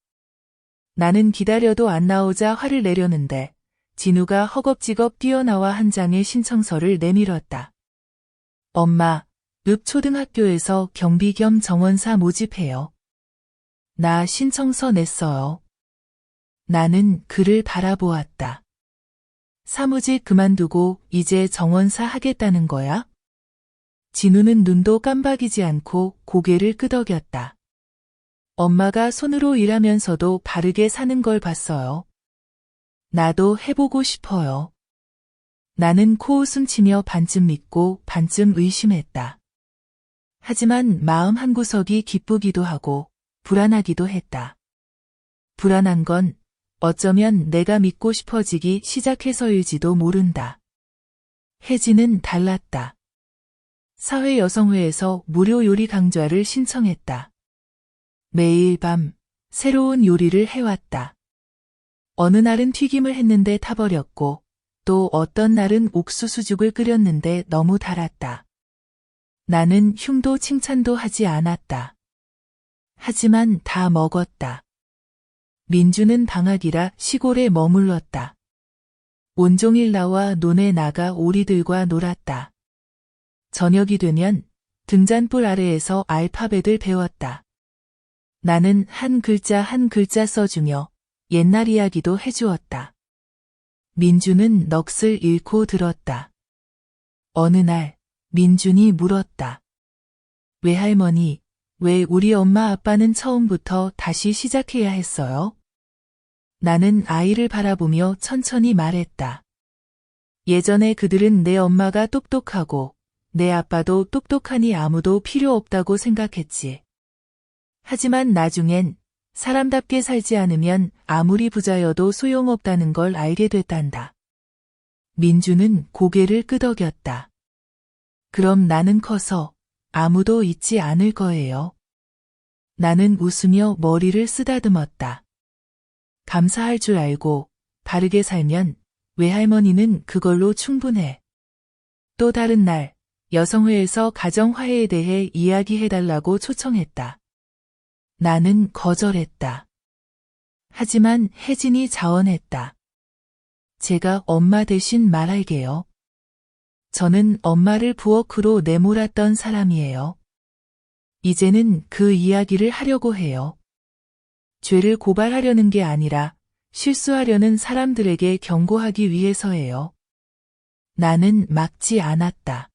나는 기다려도 안 나오자 화를 내려는데 진우가 허겁지겁 뛰어나와 한 장의 신청서를 내밀었다. 엄마, 읍 초등학교에서 경비 겸 정원사 모집해요. 나 신청서 냈어요. 나는 그를 바라보았다. 사무직 그만두고 이제 정원사 하겠다는 거야? 진우는 눈도 깜박이지 않고 고개를 끄덕였다. 엄마가 손으로 일하면서도 바르게 사는 걸 봤어요. 나도 해보고 싶어요. 나는 코웃음 치며 반쯤 믿고 반쯤 의심했다. 하지만 마음 한구석이 기쁘기도 하고 불안하기도 했다. 불안한 건 어쩌면 내가 믿고 싶어지기 시작해서일지도 모른다. 혜진은 달랐다. 사회여성회에서 무료 요리 강좌를 신청했다. 매일 밤 새로운 요리를 해왔다. 어느 날은 튀김을 했는데 타버렸고 또 어떤 날은 옥수수죽을 끓였는데 너무 달았다. 나는 흉도 칭찬도 하지 않았다. 하지만 다 먹었다. 민주는 방학이라 시골에 머물렀다. 온종일 나와 논에 나가 오리들과 놀았다. 저녁이 되면 등잔불 아래에서 알파벳을 배웠다. 나는 한 글자 한 글자 써주며 옛날 이야기도 해주었다. 민주는 넋을 잃고 들었다. 어느 날 민준이 물었다. 외할머니, 왜 우리 엄마 아빠는 처음부터 다시 시작해야 했어요? 나는 아이를 바라보며 천천히 말했다. 예전에 그들은 내 엄마가 똑똑하고 내 아빠도 똑똑하니 아무도 필요 없다고 생각했지. 하지만 나중엔 사람답게 살지 않으면 아무리 부자여도 소용없다는 걸 알게 됐단다. 민주는 고개를 끄덕였다. 그럼 나는 커서 아무도 잊지 않을 거예요. 나는 웃으며 머리를 쓰다듬었다. 감사할 줄 알고 바르게 살면 외할머니는 그걸로 충분해. 또 다른 날, 여성회에서 가정화해에 대해 이야기해달라고 초청했다. 나는 거절했다. 하지만 혜진이 자원했다. 제가 엄마 대신 말할게요. 저는 엄마를 부엌으로 내몰았던 사람이에요. 이제는 그 이야기를 하려고 해요. 죄를 고발하려는 게 아니라 실수하려는 사람들에게 경고하기 위해서예요. 나는 막지 않았다.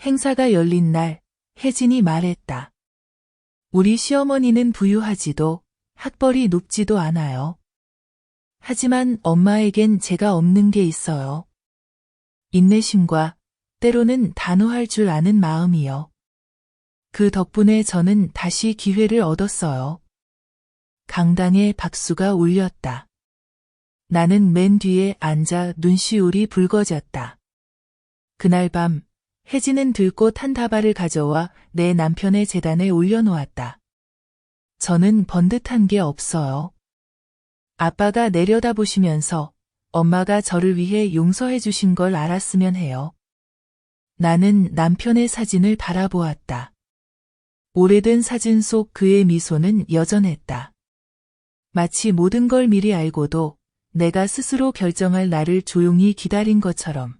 행사가 열린 날, 혜진이 말했다. 우리 시어머니는 부유하지도 학벌이 높지도 않아요. 하지만 엄마에겐 제가 없는 게 있어요. 인내심과 때로는 단호할 줄 아는 마음이요. 그 덕분에 저는 다시 기회를 얻었어요. 강당에 박수가 울렸다. 나는 맨 뒤에 앉아 눈시울이 붉어졌다. 그날 밤, 혜진은 들꽃 한 다발을 가져와 내 남편의 제단에 올려놓았다. 저는 번듯한 게 없어요. 아빠가 내려다보시면서 엄마가 저를 위해 용서해 주신 걸 알았으면 해요. 나는 남편의 사진을 바라보았다. 오래된 사진 속 그의 미소는 여전했다. 마치 모든 걸 미리 알고도 내가 스스로 결정할 날을 조용히 기다린 것처럼.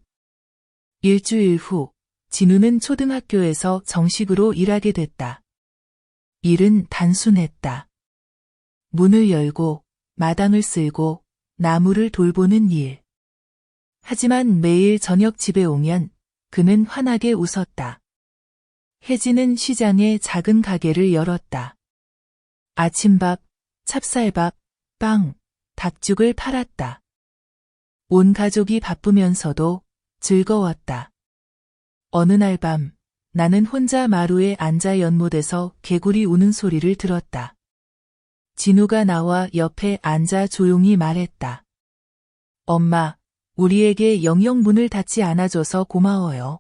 일주일 후, 진우는 초등학교에서 정식으로 일하게 됐다. 일은 단순했다. 문을 열고, 마당을 쓸고, 나무를 돌보는 일. 하지만 매일 저녁 집에 오면 그는 환하게 웃었다. 혜진은 시장에 작은 가게를 열었다. 아침밥, 찹쌀밥, 빵, 닭죽을 팔았다. 온 가족이 바쁘면서도 즐거웠다. 어느 날 밤, 나는 혼자 마루에 앉아 연못에서 개구리 우는 소리를 들었다. 진우가 나와 옆에 앉아 조용히 말했다. 엄마, 우리에게 영영 문을 닫지 않아줘서 고마워요.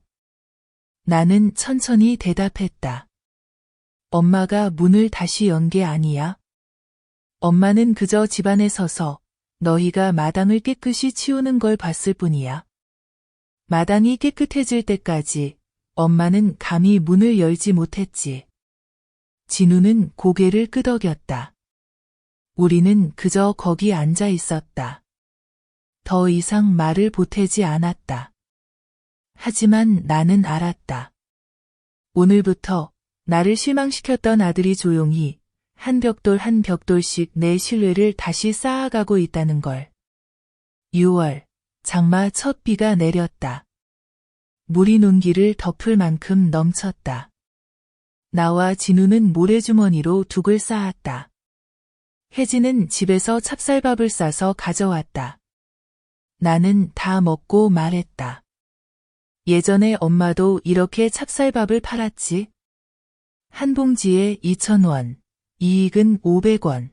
나는 천천히 대답했다. 엄마가 문을 다시 연 게 아니야. 엄마는 그저 집안에 서서 너희가 마당을 깨끗이 치우는 걸 봤을 뿐이야. 마당이 깨끗해질 때까지 엄마는 감히 문을 열지 못했지. 진우는 고개를 끄덕였다. 우리는 그저 거기 앉아 있었다. 더 이상 말을 보태지 않았다. 하지만 나는 알았다. 오늘부터 나를 실망시켰던 아들이 조용히 한 벽돌 한 벽돌씩 내 신뢰를 다시 쌓아가고 있다는 걸. 6월, 장마 첫 비가 내렸다. 물이 논길을 덮을 만큼 넘쳤다. 나와 진우는 모래주머니로 둑을 쌓았다. 혜진은 집에서 찹쌀밥을 싸서 가져왔다. 나는 다 먹고 말했다. 예전에 엄마도 이렇게 찹쌀밥을 팔았지. 한 봉지에 2,000원, 이익은 500원.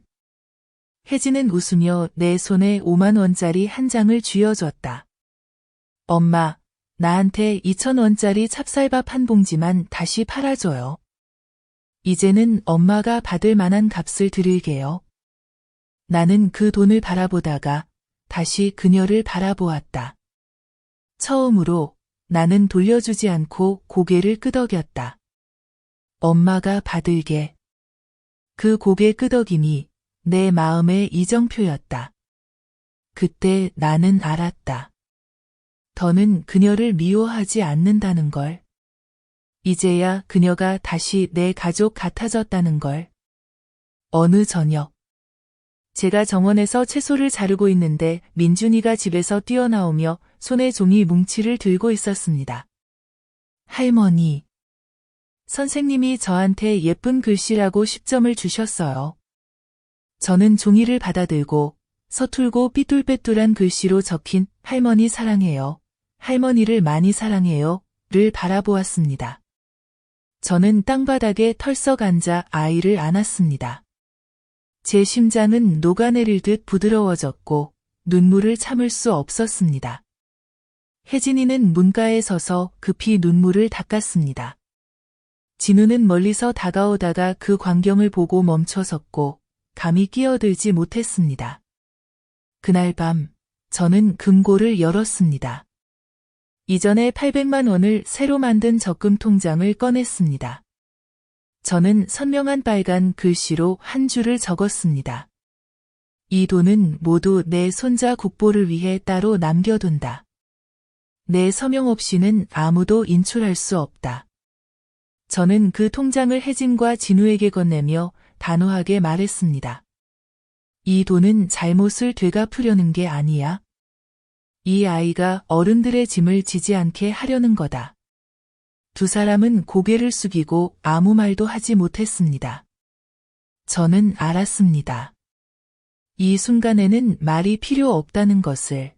혜진은 웃으며 내 손에 5만 원짜리 한 장을 쥐어줬다. 엄마, 나한테 2,000원짜리 찹쌀밥 한 봉지만 다시 팔아줘요. 이제는 엄마가 받을 만한 값을 드릴게요. 나는 그 돈을 바라보다가 다시 그녀를 바라보았다. 처음으로 나는 돌려주지 않고 고개를 끄덕였다. 엄마가 받을게. 그 고개 끄덕임이 내 마음의 이정표였다. 그때 나는 알았다. 더는 그녀를 미워하지 않는다는 걸. 이제야 그녀가 다시 내 가족 같아졌다는 걸. 어느 저녁. 제가 정원에서 채소를 자르고 있는데 민준이가 집에서 뛰어나오며 손에 종이 뭉치를 들고 있었습니다. 할머니. 선생님이 저한테 예쁜 글씨라고 10점을 주셨어요. 저는 종이를 받아들고 서툴고 삐뚤빼뚤한 글씨로 적힌 할머니 사랑해요. 할머니를 많이 사랑해요. 를 바라보았습니다. 저는 땅바닥에 털썩 앉아 아이를 안았습니다. 제 심장은 녹아내릴 듯 부드러워졌고 눈물을 참을 수 없었습니다. 혜진이는 문가에 서서 급히 눈물을 닦았습니다. 진우는 멀리서 다가오다가 그 광경을 보고 멈춰섰고 감히 끼어들지 못했습니다. 그날 밤 저는 금고를 열었습니다. 이전에 800만 원을 새로 만든 적금 통장을 꺼냈습니다. 저는 선명한 빨간 글씨로 한 줄을 적었습니다. 이 돈은 모두 내 손자 국보를 위해 따로 남겨둔다. 내 서명 없이는 아무도 인출할 수 없다. 저는 그 통장을 혜진과 진우에게 건네며 단호하게 말했습니다. 이 돈은 잘못을 되갚으려는 게 아니야. 이 아이가 어른들의 짐을 지지 않게 하려는 거다. 두 사람은 고개를 숙이고 아무 말도 하지 못했습니다. 저는 알았습니다. 이 순간에는 말이 필요 없다는 것을,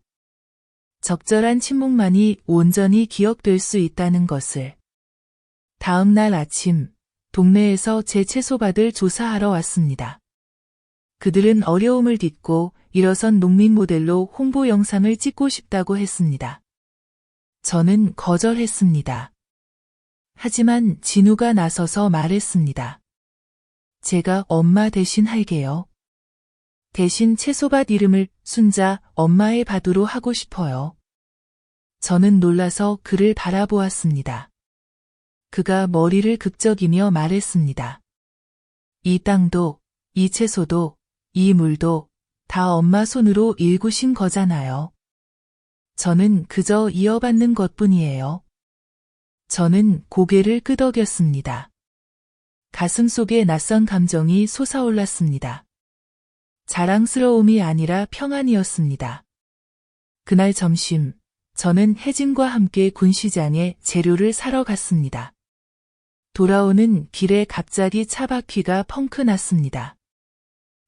적절한 침묵만이 온전히 기억될 수 있다는 것을. 다음 날 아침, 동네에서 제 채소밭을 조사하러 왔습니다. 그들은 어려움을 딛고 일어선 농민 모델로 홍보 영상을 찍고 싶다고 했습니다. 저는 거절했습니다. 하지만 진우가 나서서 말했습니다. 제가 엄마 대신 할게요. 대신 채소밭 이름을 순자 엄마의 밭으로 하고 싶어요. 저는 놀라서 그를 바라보았습니다. 그가 머리를 극적이며 말했습니다. 이 땅도, 이 채소도, 이 물도 다 엄마 손으로 일구신 거잖아요. 저는 그저 이어받는 것뿐이에요. 저는 고개를 끄덕였습니다. 가슴 속에 낯선 감정이 솟아올랐습니다. 자랑스러움이 아니라 평안이었습니다. 그날 점심, 저는 혜진과 함께 군시장에 재료를 사러 갔습니다. 돌아오는 길에 갑자기 차 바퀴가 펑크 났습니다.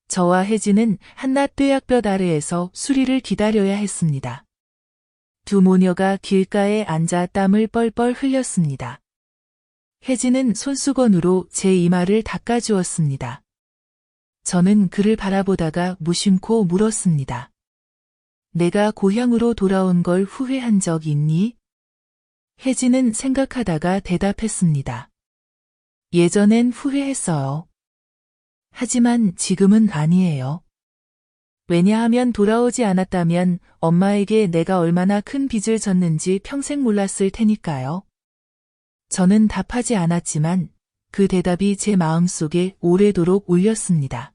저와 혜진은 한낮 뙤약볕 아래에서 수리를 기다려야 했습니다. 두 모녀가 길가에 앉아 땀을 뻘뻘 흘렸습니다. 혜진은 손수건으로 제 이마를 닦아주었습니다. 저는 그를 바라보다가 무심코 물었습니다. 내가 고향으로 돌아온 걸 후회한 적 있니? 혜진은 생각하다가 대답했습니다. 예전엔 후회했어요. 하지만 지금은 아니에요. 왜냐하면 돌아오지 않았다면 엄마에게 내가 얼마나 큰 빚을 졌는지 평생 몰랐을 테니까요. 저는 답하지 않았지만 그 대답이 제 마음속에 오래도록 울렸습니다.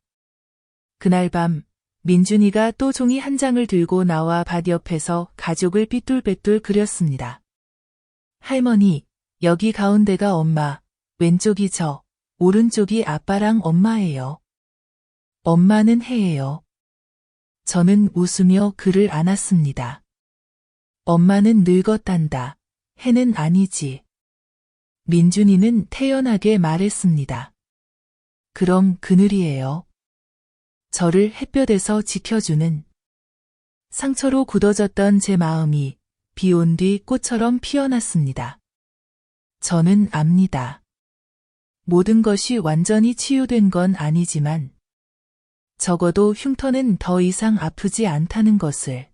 그날 밤 민준이가 또 종이 한 장을 들고 나와 밭 옆에서 가족을 삐뚤빼뚤 그렸습니다. 할머니, 여기 가운데가 엄마, 왼쪽이 저, 오른쪽이 아빠랑 엄마예요. 엄마는 해예요. 저는 웃으며 그를 안았습니다. 엄마는 늙었단다. 해는 아니지. 민준이는 태연하게 말했습니다. 그럼 그늘이에요. 저를 햇볕에서 지켜주는. 상처로 굳어졌던 제 마음이 비 온 뒤 꽃처럼 피어났습니다. 저는 압니다. 모든 것이 완전히 치유된 건 아니지만 적어도 흉터는 더 이상 아프지 않다는 것을.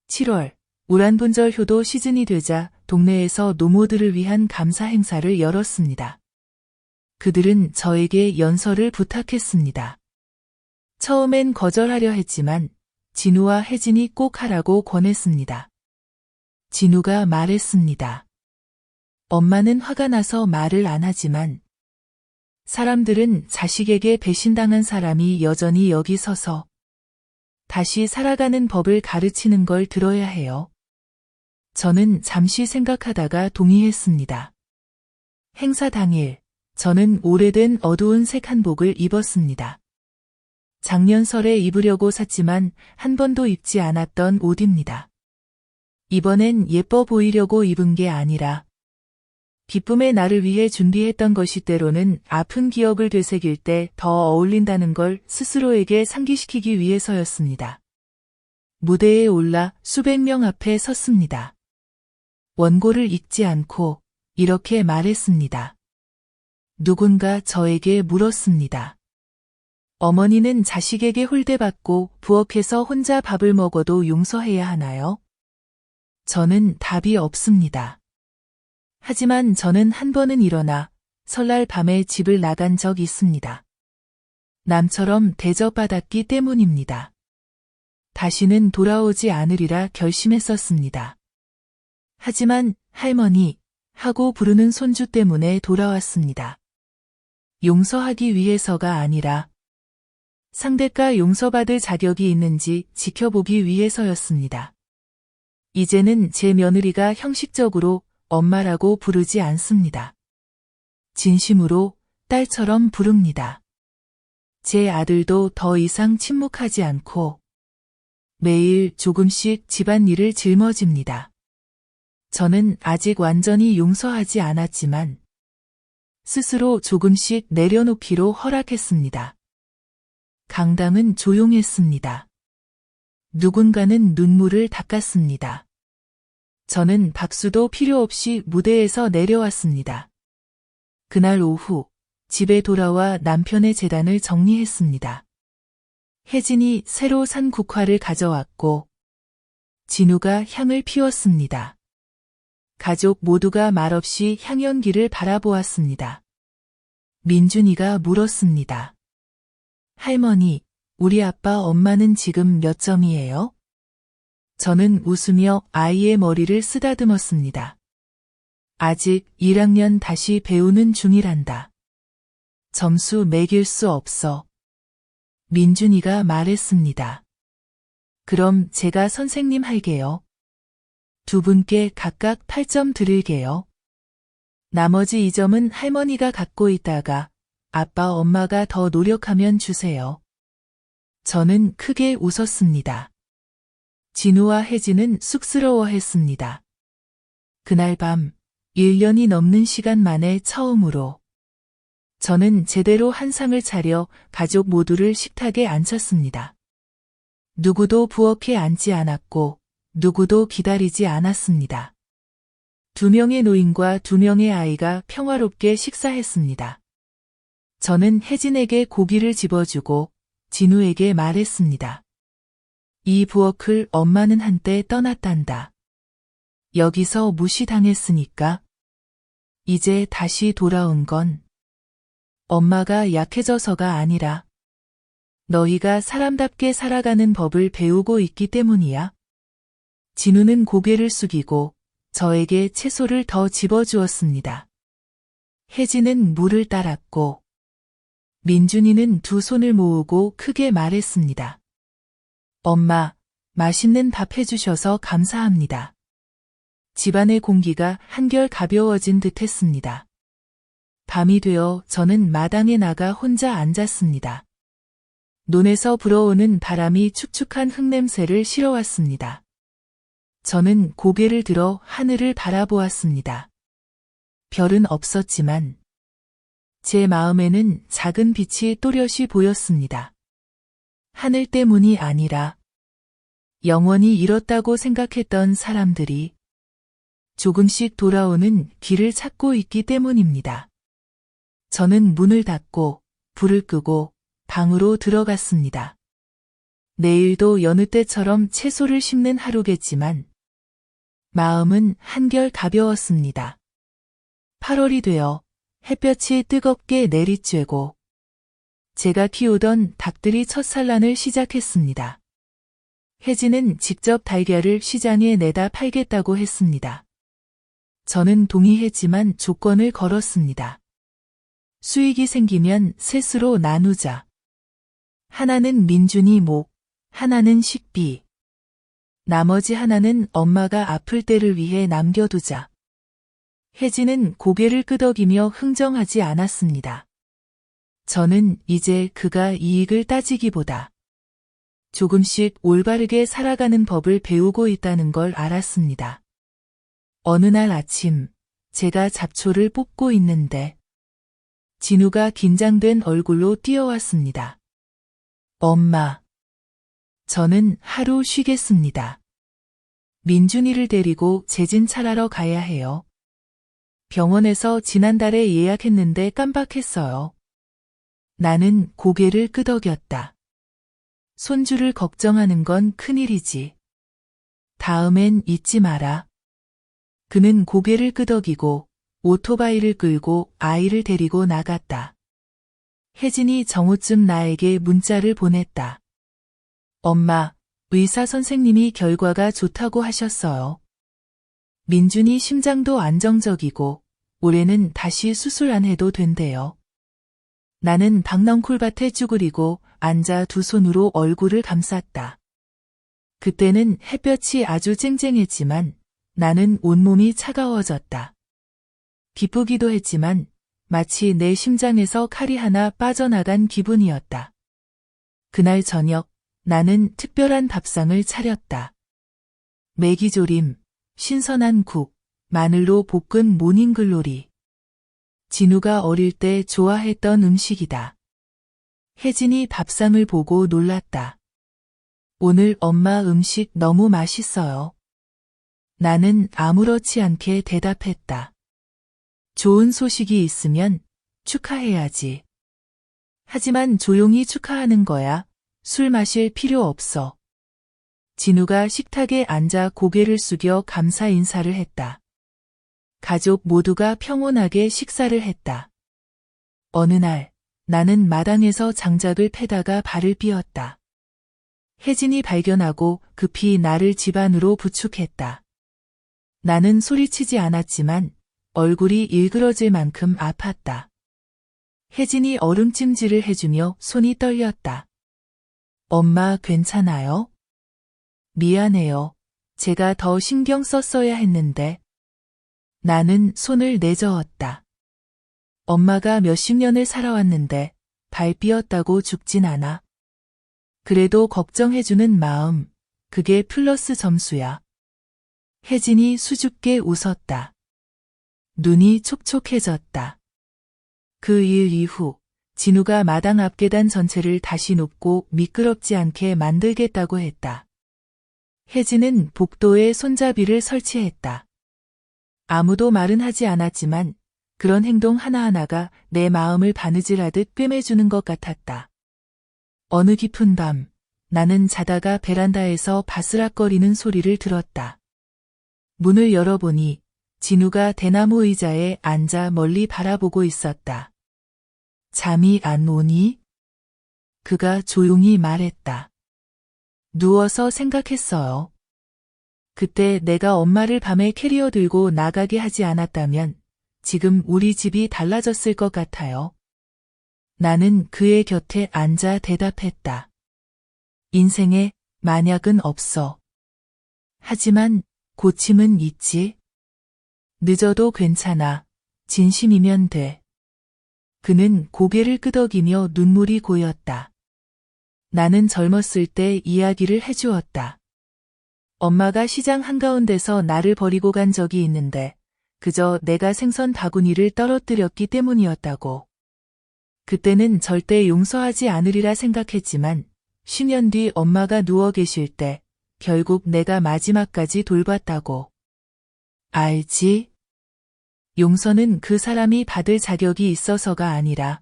7월, 우란분절 효도 시즌이 되자 동네에서 노모들을 위한 감사 행사를 열었습니다. 그들은 저에게 연설을 부탁했습니다. 처음엔 거절하려 했지만 진우와 혜진이 꼭 하라고 권했습니다. 진우가 말했습니다. 엄마는 화가 나서 말을 안 하지만 사람들은 자식에게 배신당한 사람이 여전히 여기 서서 다시 살아가는 법을 가르치는 걸 들어야 해요. 저는 잠시 생각하다가 동의했습니다. 행사 당일, 저는 오래된 어두운 색 한복을 입었습니다. 작년 설에 입으려고 샀지만 한 번도 입지 않았던 옷입니다. 이번엔 예뻐 보이려고 입은 게 아니라 기쁨의 날을 위해 준비했던 것이 때로는 아픈 기억을 되새길 때 더 어울린다는 걸 스스로에게 상기시키기 위해서였습니다. 무대에 올라 수백 명 앞에 섰습니다. 원고를 읽지 않고 이렇게 말했습니다. 누군가 저에게 물었습니다. 어머니는 자식에게 홀대받고 부엌에서 혼자 밥을 먹어도 용서해야 하나요? 저는 답이 없습니다. 하지만 저는 한 번은 일어나 설날 밤에 집을 나간 적 있습니다. 남처럼 대접받았기 때문입니다. 다시는 돌아오지 않으리라 결심했었습니다. 하지만 할머니 하고 부르는 손주 때문에 돌아왔습니다. 용서하기 위해서가 아니라 상대가 용서받을 자격이 있는지 지켜보기 위해서였습니다. 이제는 제 며느리가 형식적으로 엄마라고 부르지 않습니다. 진심으로 딸처럼 부릅니다. 제 아들도 더 이상 침묵하지 않고 매일 조금씩 집안일을 짊어집니다. 저는 아직 완전히 용서하지 않았지만 스스로 조금씩 내려놓기로 허락했습니다. 강당은 조용했습니다. 누군가는 눈물을 닦았습니다. 저는 박수도 필요 없이 무대에서 내려왔습니다. 그날 오후 집에 돌아와 남편의 제단을 정리했습니다. 혜진이 새로 산 국화를 가져왔고 진우가 향을 피웠습니다. 가족 모두가 말없이 향연기를 바라보았습니다. 민준이가 물었습니다. 할머니, 우리 아빠 엄마는 지금 몇 점이에요? 저는 웃으며 아이의 머리를 쓰다듬었습니다. 아직 1학년 다시 배우는 중이란다. 점수 매길 수 없어. 민준이가 말했습니다. 그럼 제가 선생님 할게요. 두 분께 각각 8점 드릴게요. 나머지 2점은 할머니가 갖고 있다가 아빠 엄마가 더 노력하면 주세요. 저는 크게 웃었습니다. 진우와 혜진은 쑥스러워했습니다. 그날 밤 1년이 넘는 시간 만에 처음으로 저는 제대로 한상을 차려 가족 모두를 식탁에 앉혔습니다. 누구도 부엌에 앉지 않았고 누구도 기다리지 않았습니다. 2명의 노인과 2명의 아이가 평화롭게 식사했습니다. 저는 혜진에게 고기를 집어주고 진우에게 말했습니다. 이 부엌을 엄마는 한때 떠났단다. 여기서 무시당했으니까 이제 다시 돌아온 건 엄마가 약해져서가 아니라 너희가 사람답게 살아가는 법을 배우고 있기 때문이야. 진우는 고개를 숙이고 저에게 채소를 더 집어주었습니다. 혜진은 물을 따랐고 민준이는 두 손을 모으고 크게 말했습니다. 엄마, 맛있는 밥 해주셔서 감사합니다. 집안의 공기가 한결 가벼워진 듯 했습니다. 밤이 되어 저는 마당에 나가 혼자 앉았습니다. 논에서 불어오는 바람이 축축한 흙냄새를 실어왔습니다. 저는 고개를 들어 하늘을 바라보았습니다. 별은 없었지만 제 마음에는 작은 빛이 또렷이 보였습니다. 하늘 때문이 아니라 영원히 잃었다고 생각했던 사람들이 조금씩 돌아오는 길을 찾고 있기 때문입니다. 저는 문을 닫고 불을 끄고 방으로 들어갔습니다. 내일도 여느 때처럼 채소를 심는 하루겠지만 마음은 한결 가벼웠습니다. 8월이 되어 햇볕이 뜨겁게 내리쬐고 제가 키우던 닭들이 첫 산란을 시작했습니다. 혜진은 직접 달걀을 시장에 내다 팔겠다고 했습니다. 저는 동의했지만 조건을 걸었습니다. 수익이 생기면 셋으로 나누자. 하나는 민준이 목, 하나는 식비. 나머지 하나는 엄마가 아플 때를 위해 남겨두자. 혜진은 고개를 끄덕이며 흥정하지 않았습니다. 저는 이제 그가 이익을 따지기보다 조금씩 올바르게 살아가는 법을 배우고 있다는 걸 알았습니다. 어느 날 아침, 제가 잡초를 뽑고 있는데 진우가 긴장된 얼굴로 뛰어왔습니다. 엄마. 저는 하루 쉬겠습니다. 민준이를 데리고 재진 차라러 가야 해요. 병원에서 지난달에 예약했는데 깜빡했어요. 나는 고개를 끄덕였다. 손주를 걱정하는 건 큰일이지. 다음엔 잊지 마라. 그는 고개를 끄덕이고 오토바이를 끌고 아이를 데리고 나갔다. 혜진이 정오쯤 나에게 문자를 보냈다. 엄마, 의사 선생님이 결과가 좋다고 하셨어요. 민준이 심장도 안정적이고 올해는 다시 수술 안 해도 된대요. 나는 박넝쿨밭에 쭈그리고 앉아 두 손으로 얼굴을 감쌌다. 그때는 햇볕이 아주 쨍쨍했지만 나는 온몸이 차가워졌다. 기쁘기도 했지만 마치 내 심장에서 칼이 하나 빠져나간 기분이었다. 그날 저녁 나는 특별한 밥상을 차렸다. 메기조림, 신선한 국, 마늘로 볶은 모닝글로리. 진우가 어릴 때 좋아했던 음식이다. 혜진이 밥상을 보고 놀랐다. 오늘 엄마 음식 너무 맛있어요. 나는 아무렇지 않게 대답했다. 좋은 소식이 있으면 축하해야지. 하지만 조용히 축하하는 거야. 술 마실 필요 없어. 진우가 식탁에 앉아 고개를 숙여 감사 인사를 했다. 가족 모두가 평온하게 식사를 했다. 어느 날 나는 마당에서 장작을 패다가 발을 삐었다. 혜진이 발견하고 급히 나를 집 안으로 부축했다. 나는 소리치지 않았지만 얼굴이 일그러질 만큼 아팠다. 혜진이 얼음찜질을 해주며 손이 떨렸다. 엄마 괜찮아요? 미안해요. 제가 더 신경 썼어야 했는데. 나는 손을 내저었다. 엄마가 몇십 년을 살아왔는데 발 삐었다고 죽진 않아. 그래도 걱정해주는 마음, 그게 플러스 점수야. 혜진이 수줍게 웃었다. 눈이 촉촉해졌다. 그 일 이후 진우가 마당 앞 계단 전체를 다시 높고 미끄럽지 않게 만들겠다고 했다. 혜진은 복도에 손잡이를 설치했다. 아무도 말은 하지 않았지만 그런 행동 하나하나가 내 마음을 바느질하듯 꿰매주는 것 같았다. 어느 깊은 밤 나는 자다가 베란다에서 바스락거리는 소리를 들었다. 문을 열어보니 진우가 대나무 의자에 앉아 멀리 바라보고 있었다. 잠이 안 오니? 그가 조용히 말했다. 누워서 생각했어요. 그때 내가 엄마를 밤에 캐리어 들고 나가게 하지 않았다면 지금 우리 집이 달라졌을 것 같아요. 나는 그의 곁에 앉아 대답했다. 인생에 만약은 없어. 하지만 고침은 있지. 늦어도 괜찮아. 진심이면 돼. 그는 고개를 끄덕이며 눈물이 고였다. 나는 젊었을 때 이야기를 해주었다. 엄마가 시장 한가운데서 나를 버리고 간 적이 있는데 그저 내가 생선 바구니를 떨어뜨렸기 때문이었다고. 그때는 절대 용서하지 않으리라 생각했지만 10년 뒤 엄마가 누워 계실 때 결국 내가 마지막까지 돌봤다고. 알지? 용서는 그 사람이 받을 자격이 있어서가 아니라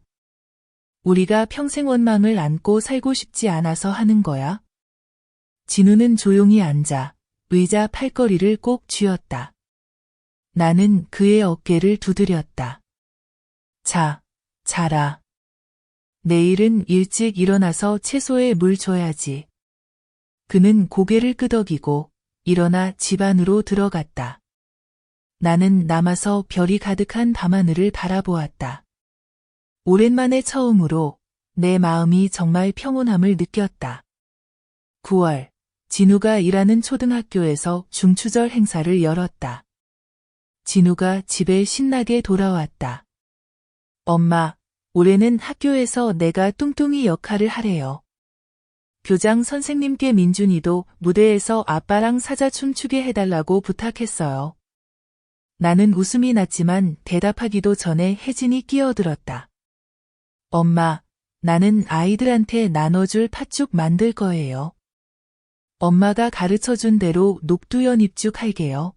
우리가 평생 원망을 안고 살고 싶지 않아서 하는 거야. 진우는 조용히 앉아 의자 팔걸이를 꼭 쥐었다. 나는 그의 어깨를 두드렸다. 자라. 내일은 일찍 일어나서 채소에 물 줘야지. 그는 고개를 끄덕이고 일어나 집 안으로 들어갔다. 나는 남아서 별이 가득한 밤하늘을 바라보았다. 오랜만에 처음으로 내 마음이 정말 평온함을 느꼈다. 9월, 진우가 일하는 초등학교에서 중추절 행사를 열었다. 진우가 집에 신나게 돌아왔다. 엄마, 올해는 학교에서 내가 뚱뚱이 역할을 하래요. 교장 선생님께 민준이도 무대에서 아빠랑 사자 춤추게 해달라고 부탁했어요. 나는 웃음이 났지만 대답하기도 전에 혜진이 끼어들었다. 엄마, 나는 아이들한테 나눠줄 팥죽 만들 거예요. 엄마가 가르쳐준 대로 녹두연 입죽 할게요.